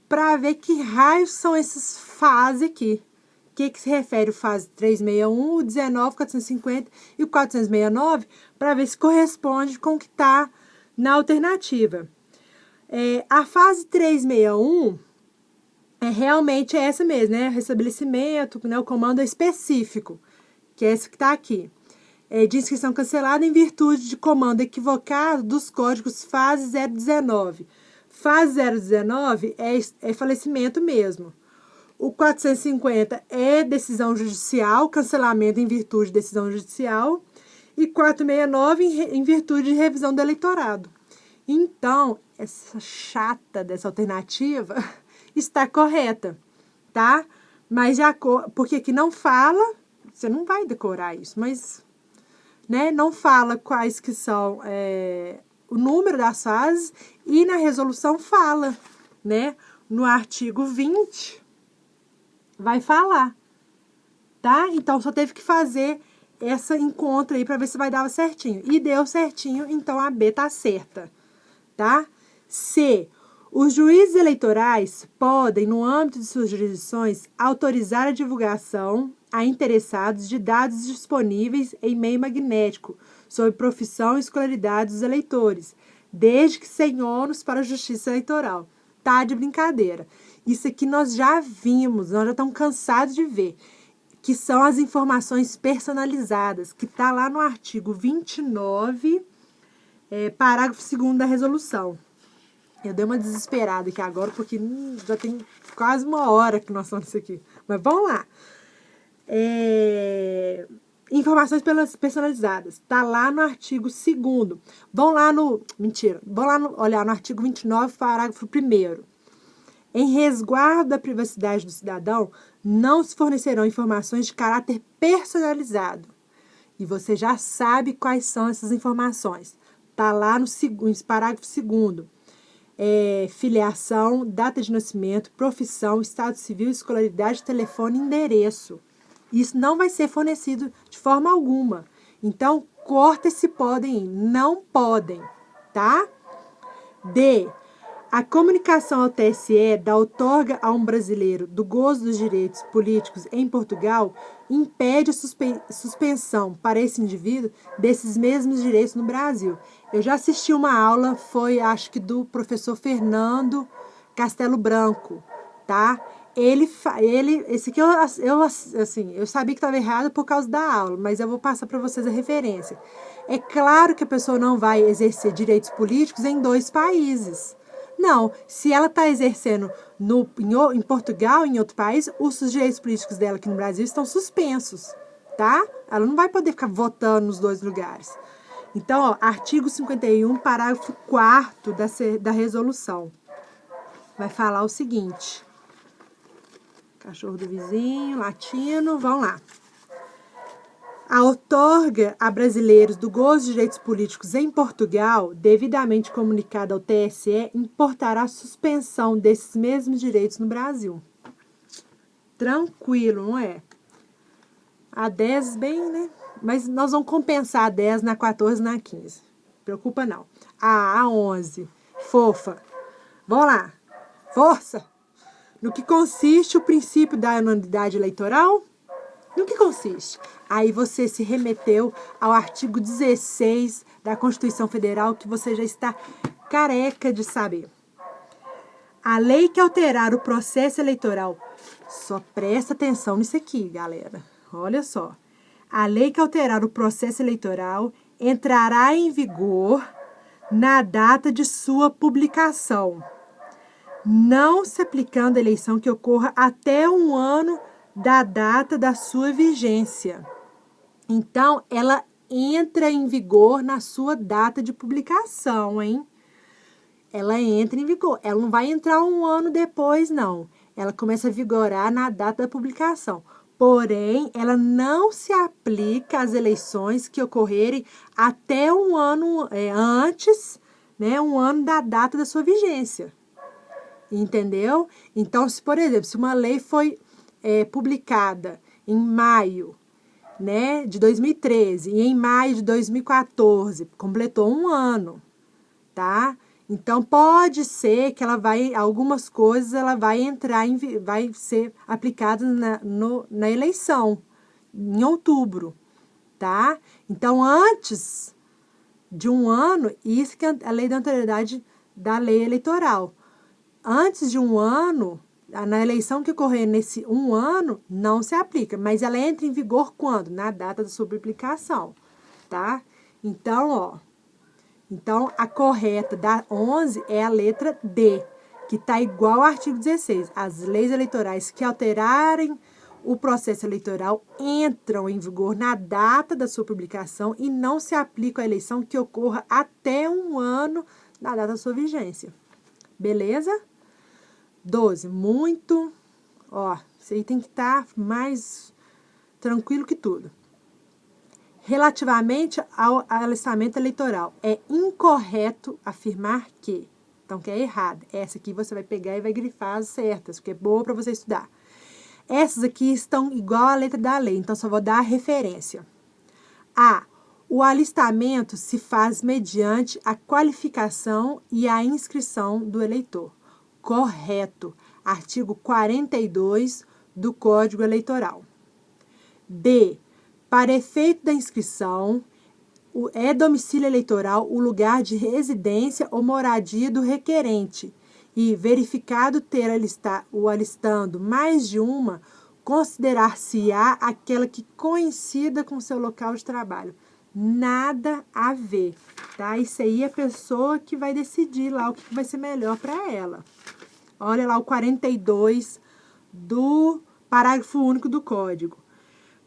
para ver que raios são esses fases aqui. O que se refere o fase 361, o 19, 450 e o 469, para ver se corresponde com o que está na alternativa. A fase 361 realmente é essa mesmo, né? Restabelecimento, né? O comando é específico, que é esse que está aqui. De inscrição cancelada em virtude de comando equivocado dos códigos fase 019. Fase 019 é falecimento mesmo. O 450 é decisão judicial, cancelamento em virtude de decisão judicial. E 469 em virtude de revisão do eleitorado. Então, essa chata dessa alternativa está correta, tá? Mas porque aqui não fala, você não vai decorar isso, mas né, não fala quais que são o número das fases e na resolução fala, né? No artigo 20 vai falar, tá? Então, só teve que fazer essa encontra aí para ver se vai dar certinho. E deu certinho, então a B tá certa, tá? C. Os juízes eleitorais podem, no âmbito de suas jurisdições, autorizar a divulgação a interessados de dados disponíveis em meio magnético sobre profissão e escolaridade dos eleitores, desde que sem ônus para a justiça eleitoral. Tá de brincadeira. Isso aqui nós já vimos, nós já estamos cansados de ver, que são as informações personalizadas, que está lá no artigo 29, parágrafo 2º da resolução. Eu dei uma desesperada aqui agora, porque já tem quase uma hora que nós estamos nisso aqui. Mas vamos lá. Informações personalizadas. Está lá no artigo 2º. Vão lá no olhar no artigo 29, parágrafo 1º. Em resguardo da privacidade do cidadão, não se fornecerão informações de caráter personalizado. E você já sabe quais são essas informações. Está lá no parágrafo 2º. Filiação, data de nascimento, profissão, estado civil, escolaridade, telefone, endereço. Isso não vai ser fornecido de forma alguma. Então, corta esse podem, não podem, tá? D. A comunicação ao TSE da outorga a um brasileiro do gozo dos direitos políticos em Portugal impede a suspensão para esse indivíduo desses mesmos direitos no Brasil. Eu já assisti uma aula, acho que do professor Fernando Castelo Branco, tá? Esse aqui eu sabia que estava errado por causa da aula, mas eu vou passar para vocês a referência. É claro que a pessoa não vai exercer direitos políticos em 2 países. Não, se ela está exercendo em Portugal, em outro país, os direitos políticos dela aqui no Brasil estão suspensos, tá? Ela não vai poder ficar votando nos 2 lugares. Então, ó, artigo 51, parágrafo 4º da resolução. Vai falar o seguinte. Cachorro do vizinho, latino, vamos lá. A outorga a brasileiros do gozo de direitos políticos em Portugal, devidamente comunicada ao TSE, importará a suspensão desses mesmos direitos no Brasil. Tranquilo, não é? A 10 bem, né? Mas nós vamos compensar a 10 na 14 na 15. Preocupa não. A 11, fofa. Vamos lá. Força! No que consiste o princípio da anonimidade eleitoral? No que consiste? Aí você se remeteu ao artigo 16 da Constituição Federal, que você já está careca de saber. A lei que alterar o processo eleitoral, só presta atenção nisso aqui, galera. Olha só. A lei que alterar o processo eleitoral entrará em vigor na data de sua publicação, não se aplicando a eleição que ocorra até um ano da data da sua vigência. Então, ela entra em vigor na sua data de publicação, hein? Ela entra em vigor. Ela não vai entrar um ano depois, não. Ela começa a vigorar na data da publicação. Porém, ela não se aplica às eleições que ocorrerem até um ano antes, né? Um ano da data da sua vigência. Entendeu? Então, se, por exemplo, se uma lei foi publicada em maio, né, de 2013 e em maio de 2014, completou um ano, tá? Então, pode ser que algumas coisas ela vai entrar, vai ser aplicada na eleição, em outubro, tá? Então, antes de um ano, isso que é a lei da anterioridade da lei eleitoral. Antes de um ano, na eleição que ocorrer nesse um ano, não se aplica, mas ela entra em vigor quando? Na data da sua publicação, tá? Então, ó, a correta da 11 é a letra D, que está igual ao artigo 16. As leis eleitorais que alterarem o processo eleitoral entram em vigor na data da sua publicação e não se aplicam à eleição que ocorra até um ano da data da sua vigência. Beleza? 12, muito, ó, isso aí tem que estar mais tranquilo que tudo. Relativamente ao alistamento eleitoral, é incorreto afirmar que, então que é errado. Essa aqui você vai pegar e vai grifar as certas, porque é boa para você estudar. Essas aqui estão igual à letra da lei, então só vou dar a referência. A. O alistamento se faz mediante a qualificação e a inscrição do eleitor. Correto. Artigo 42 do Código Eleitoral. B. Para efeito da inscrição, é domicílio eleitoral o lugar de residência ou moradia do requerente e, verificado ter o alistando mais de uma, considerar-se-á aquela que coincida com seu local de trabalho. Nada a ver, tá? Isso aí é a pessoa que vai decidir lá o que vai ser melhor para ela. Olha lá o 42 do parágrafo único do Código.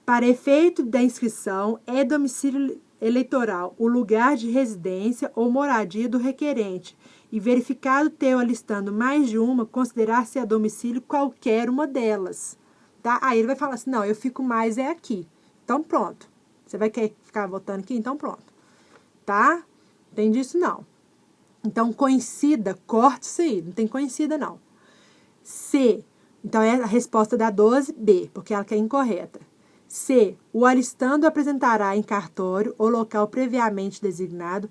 Para efeito da inscrição, é domicílio eleitoral o lugar de residência ou moradia do requerente e, verificado ter o alistando mais de uma, considerar-se a domicílio qualquer uma delas. Tá? Aí ele vai falar assim, não, eu fico mais aqui. Então, pronto. Você vai querer ficar votando aqui? Então, pronto. Tá? Tem disso, não. Então, coincida, corta isso aí. Não tem coincida, não. C. Então, é a resposta da 12, B, porque ela que é incorreta. C. O alistando apresentará em cartório ou local previamente designado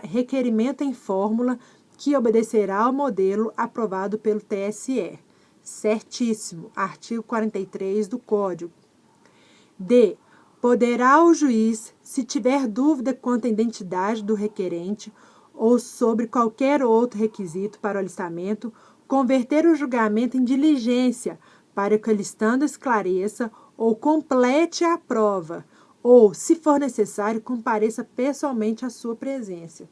requerimento em fórmula que obedecerá ao modelo aprovado pelo TSE. Certíssimo. Artigo 43 do Código. D. Poderá o juiz, se tiver dúvida quanto à identidade do requerente ou sobre qualquer outro requisito para o alistamento, converter o julgamento em diligência para que o alistando esclareça ou complete a prova, ou, se for necessário, compareça pessoalmente à sua presença.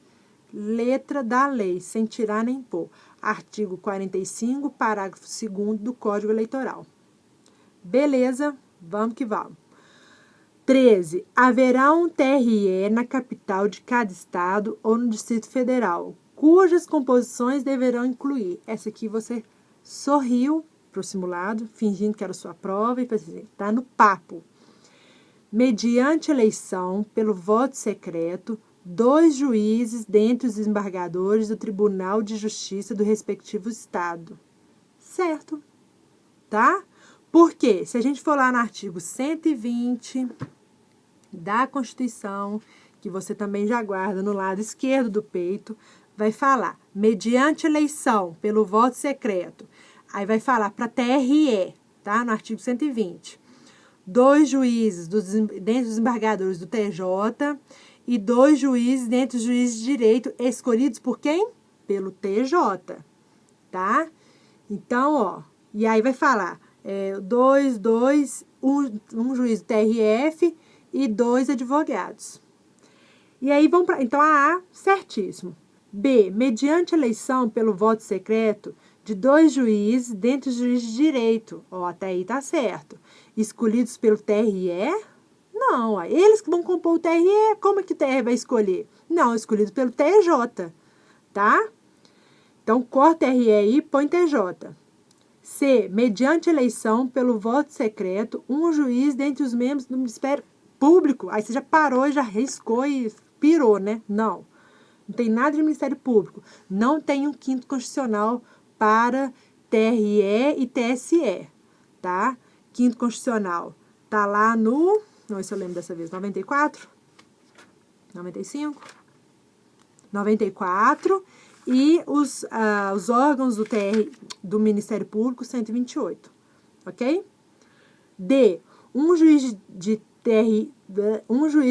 Letra da lei, sem tirar nem pôr. Artigo 45, parágrafo 2º do Código Eleitoral. Beleza? Vamos que vamos. 13. Haverá um TRE na capital de cada estado ou no Distrito Federal, cujas composições deverão incluir. Essa aqui você sorriu, para o simulado, fingindo que era sua prova, e assim, tá no papo. Mediante eleição pelo voto secreto, 2 juízes dentre os desembargadores do Tribunal de Justiça do respectivo estado. Certo? Tá? Porque, se a gente for lá no artigo 120 da Constituição, que você também já guarda no lado esquerdo do peito, vai falar, mediante eleição pelo voto secreto, aí vai falar para TRE, tá? No artigo 120. 2 juízes dentre os desembargadores do TJ e 2 juízes dentre os juízes de direito escolhidos por quem? Pelo TJ, tá? Então, ó, e aí vai falar, um juiz do TRF e 2 advogados. E aí vamos para, então a A, certíssimo. B, mediante eleição pelo voto secreto de 2 juízes dentre os juízes de direito, ó, até aí tá certo, escolhidos pelo TRE? Não, ó, eles que vão compor o TRE, como é que o TRE vai escolher? Não, escolhido pelo TJ, tá? Então, corta TRE aí, põe TJ. C, mediante eleição pelo voto secreto, um juiz dentre os membros do Ministério Público. Aí você já parou, já riscou e pirou, né? Não. Não tem nada de Ministério Público. Não tem um quinto constitucional para TRE e TSE, tá? Quinto constitucional tá lá no, não sei se eu lembro dessa vez, 94? 95? 94. E os órgãos do Ministério Público, 128. Ok? D. Um juiz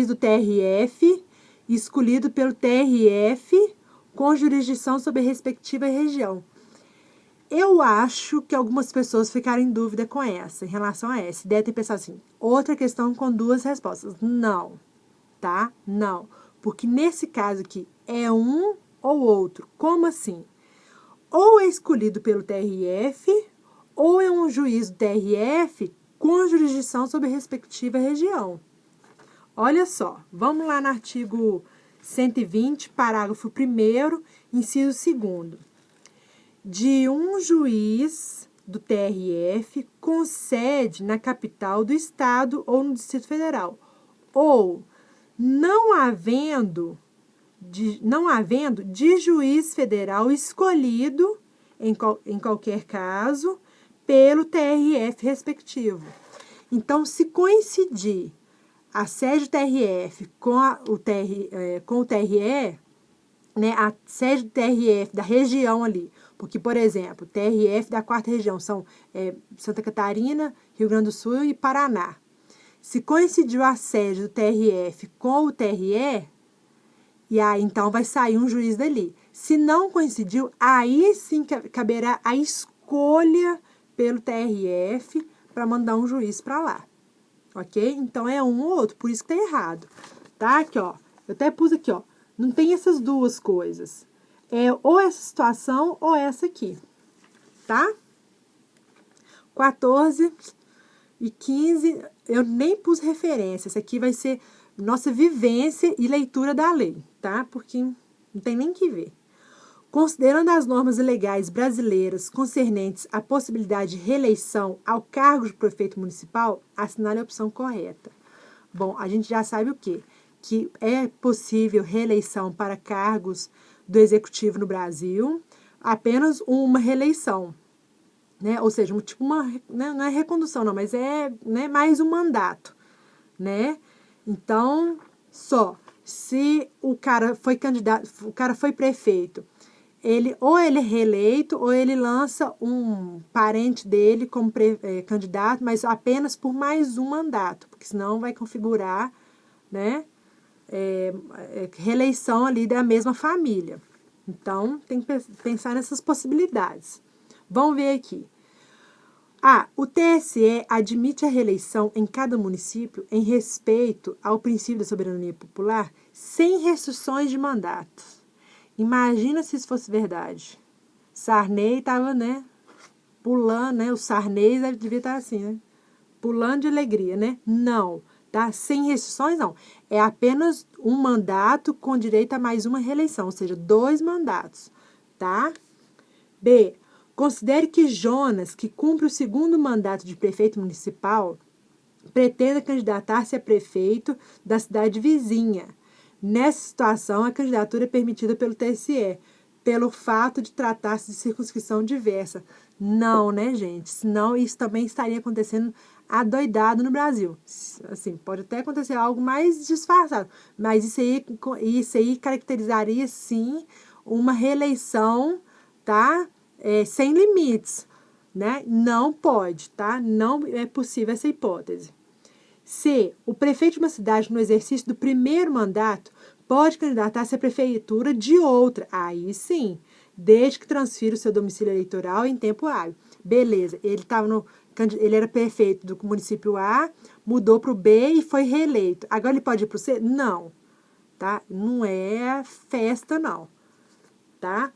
do TRF escolhido pelo TRF com jurisdição sobre a respectiva região. Eu acho que algumas pessoas ficaram em dúvida com essa, em relação a essa. Deve ter pensado assim, outra questão com 2 respostas. Não, tá? Não. Porque nesse caso aqui, é um ou outro. Como assim? Ou é escolhido pelo TRF, ou é um juiz do TRF com jurisdição sobre a respectiva região. Olha só, vamos lá no artigo 120, parágrafo 1º, inciso 2º. De um juiz do TRF com sede na capital do estado ou no Distrito Federal, ou não havendo de juiz federal escolhido, em qualquer caso, pelo TRF respectivo. Então, se coincidir a sede do TRF com o TRE, né, a sede do TRF da região ali, porque, por exemplo, TRF da 4ª região são Santa Catarina, Rio Grande do Sul e Paraná. Se coincidiu a sede do TRF com o TRE, e aí então vai sair um juiz dali. Se não coincidiu, aí sim caberá a escolha pelo TRF para mandar um juiz para lá. Ok? Então é um ou outro, por isso que tá errado. Tá? Aqui, ó. Eu até pus aqui, ó. Não tem essas duas coisas. É ou essa situação ou essa aqui. Tá? 14 e 15, eu nem pus referência. Essa aqui vai ser nossa vivência e leitura da lei, tá? Porque não tem nem que ver. Considerando as normas legais brasileiras concernentes à possibilidade de reeleição ao cargo de prefeito municipal, assinale a opção correta. Bom, a gente já sabe o quê? Que é possível reeleição para cargos do Executivo no Brasil, apenas uma reeleição, né? Ou seja, tipo né? Não é recondução, não, mas é, né, mais um mandato, né? Então, se o cara foi candidato, o cara foi prefeito, ou ele é reeleito, ou ele lança um parente dele como candidato, mas apenas por mais um mandato, porque senão vai configurar, né, reeleição ali da mesma família. Então, tem que pensar nessas possibilidades. Vamos ver aqui. O TSE admite a reeleição em cada município em respeito ao princípio da soberania popular sem restrições de mandato. Imagina se isso fosse verdade. Sarney estava, né, pulando, né, o Sarney devia estar assim, né, pulando de alegria, né? Não, tá? Sem restrições, não. É apenas um mandato com direito a mais uma reeleição, ou seja, 2 mandatos, tá? B. Considere que Jonas, que cumpre o segundo mandato de prefeito municipal, pretenda candidatar-se a prefeito da cidade vizinha. Nessa situação, a candidatura é permitida pelo TSE, pelo fato de tratar-se de circunscrição diversa. Não, né, gente? Senão isso também estaria acontecendo adoidado no Brasil. Assim, pode até acontecer algo mais disfarçado, mas isso aí caracterizaria, sim, uma reeleição, tá? Sem limites, né? Não pode, tá? Não é possível essa hipótese. C. O prefeito de uma cidade, no exercício do primeiro mandato, pode candidatar-se à prefeitura de outra. Aí sim, desde que transfira o seu domicílio eleitoral em tempo hábil. Beleza, ele era prefeito do município A, mudou para o B e foi reeleito. Agora ele pode ir para o C? Não, tá? Não é festa, não, tá?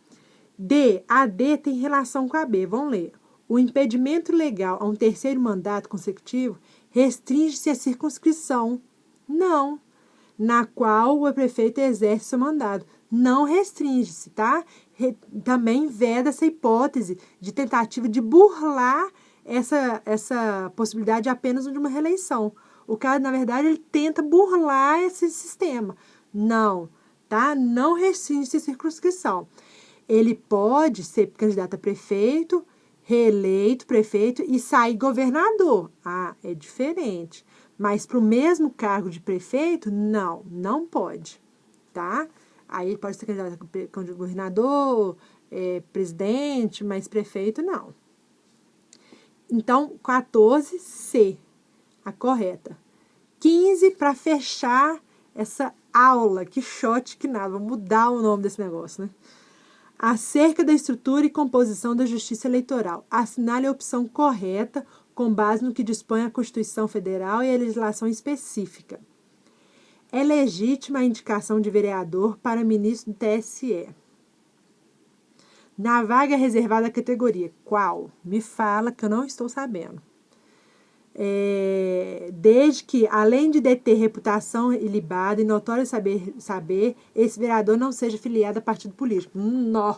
D. A D tem relação com a B. Vamos ler. O impedimento legal a um terceiro mandato consecutivo restringe-se à circunscrição, não, na qual o prefeito exerce seu mandato. Não restringe-se, tá? Também veda essa hipótese de tentativa de burlar essa possibilidade apenas de uma reeleição. O cara, na verdade, ele tenta burlar esse sistema. Não, tá? Não restringe-se à circunscrição. Ele pode ser candidato a prefeito, reeleito prefeito e sair governador. Ah, é diferente. Mas para o mesmo cargo de prefeito, não pode, tá? Aí ele pode ser candidato a governador, presidente, mas prefeito não. Então, 14C, a correta. 15, para fechar essa aula, que shot, que nada, vou mudar o nome desse negócio, né? Acerca da estrutura e composição da Justiça Eleitoral, assinale a opção correta com base no que dispõe a Constituição Federal e a legislação específica. É legítima a indicação de vereador para ministro do TSE. Na vaga reservada à categoria, qual? Me fala que eu não estou sabendo. Desde que, além de deter reputação ilibada e notório saber, esse vereador não seja filiado a partido político. Nó!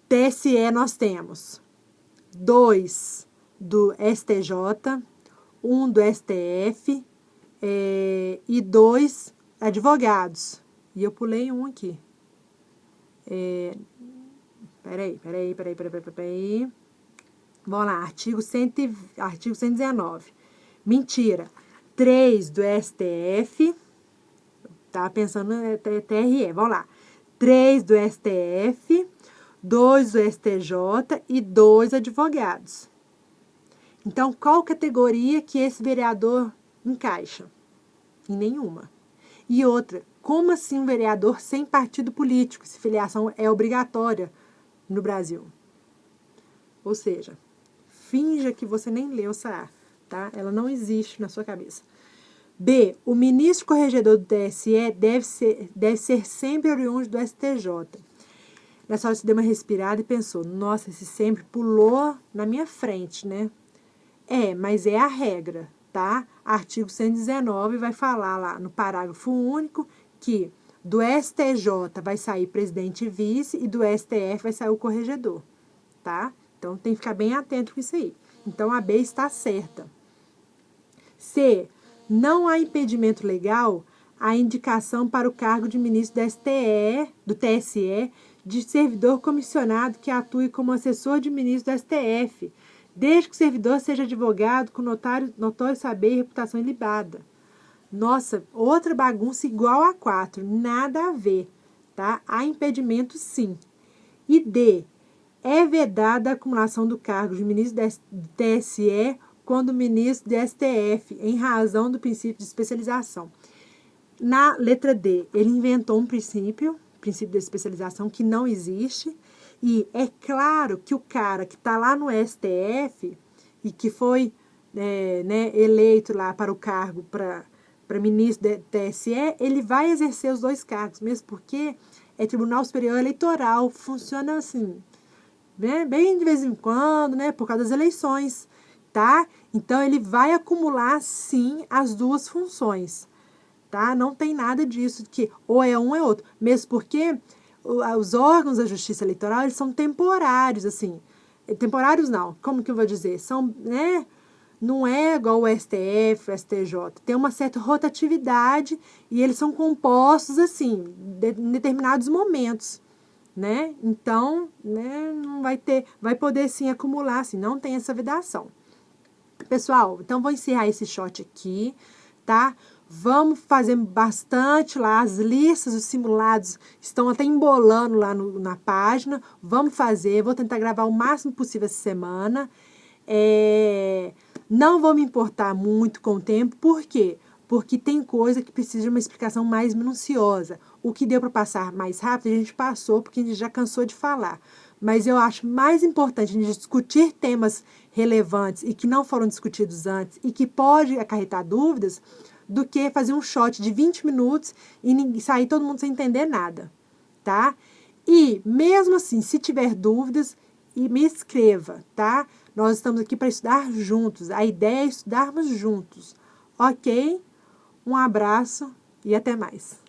TSE nós temos 2 do STJ, 1 do STF e 2 advogados. E eu pulei um aqui. Peraí. Vamos lá, artigo 119. Mentira. 3 do STF. Tava pensando no TRE. Vamos lá. 3 do STF, 2 do STJ e 2 advogados. Então, qual categoria que esse vereador encaixa? Em nenhuma. E outra, como assim um vereador sem partido político, se filiação é obrigatória no Brasil? Ou seja, finja que você nem leu essa A, tá? Ela não existe na sua cabeça. B. O ministro corregedor do TSE deve ser sempre oriundo do STJ. Nessa hora você deu uma respirada e pensou, nossa, esse sempre pulou na minha frente, né? Mas é a regra, tá? Artigo 119 vai falar lá no parágrafo único que do STJ vai sair presidente e vice e do STF vai sair o corregedor, tá? Então, tem que ficar bem atento com isso aí. Então, a B está certa. C. Não há impedimento legal à indicação para o cargo de ministro do TSE de servidor comissionado que atue como assessor de ministro do STF, desde que o servidor seja advogado com notório saber e reputação ilibada. Nossa, outra bagunça igual a 4. Nada a ver, tá? Há impedimento, sim. E D. É vedada a acumulação do cargo de ministro do TSE quando o ministro do STF, em razão do princípio de especialização. Na letra D, ele inventou um princípio de especialização que não existe, e é claro que o cara que está lá no STF e que foi eleito lá para o cargo para ministro do TSE, ele vai exercer os 2 cargos, mesmo porque é Tribunal Superior Eleitoral, funciona assim, né, bem de vez em quando, né, por causa das eleições, tá? Então, ele vai acumular, sim, as 2 funções, tá? Não tem nada disso, que ou é um ou é outro, mesmo porque os órgãos da Justiça Eleitoral, eles são temporários, assim. Temporários não, como que eu vou dizer? São, né? Não é igual o STF, o STJ. Tem uma certa rotatividade e eles são compostos, assim, em determinados momentos, né? Então, né, não vai poder, sim, acumular, assim, não tem essa vedação. Pessoal, então vou encerrar esse shot aqui, tá? Vamos fazer bastante lá, as listas, os simulados estão até embolando lá na página. Vamos fazer, vou tentar gravar o máximo possível essa semana. Não vou me importar muito com o tempo, por quê? Porque tem coisa que precisa de uma explicação mais minuciosa. O que deu para passar mais rápido, a gente passou, porque a gente já cansou de falar. Mas eu acho mais importante a gente discutir temas relevantes e que não foram discutidos antes e que pode acarretar dúvidas, do que fazer um shot de 20 minutos e sair todo mundo sem entender nada, tá? E, mesmo assim, se tiver dúvidas, me escreva, tá? Nós estamos aqui para estudar juntos. A ideia é estudarmos juntos, ok? Um abraço e até mais.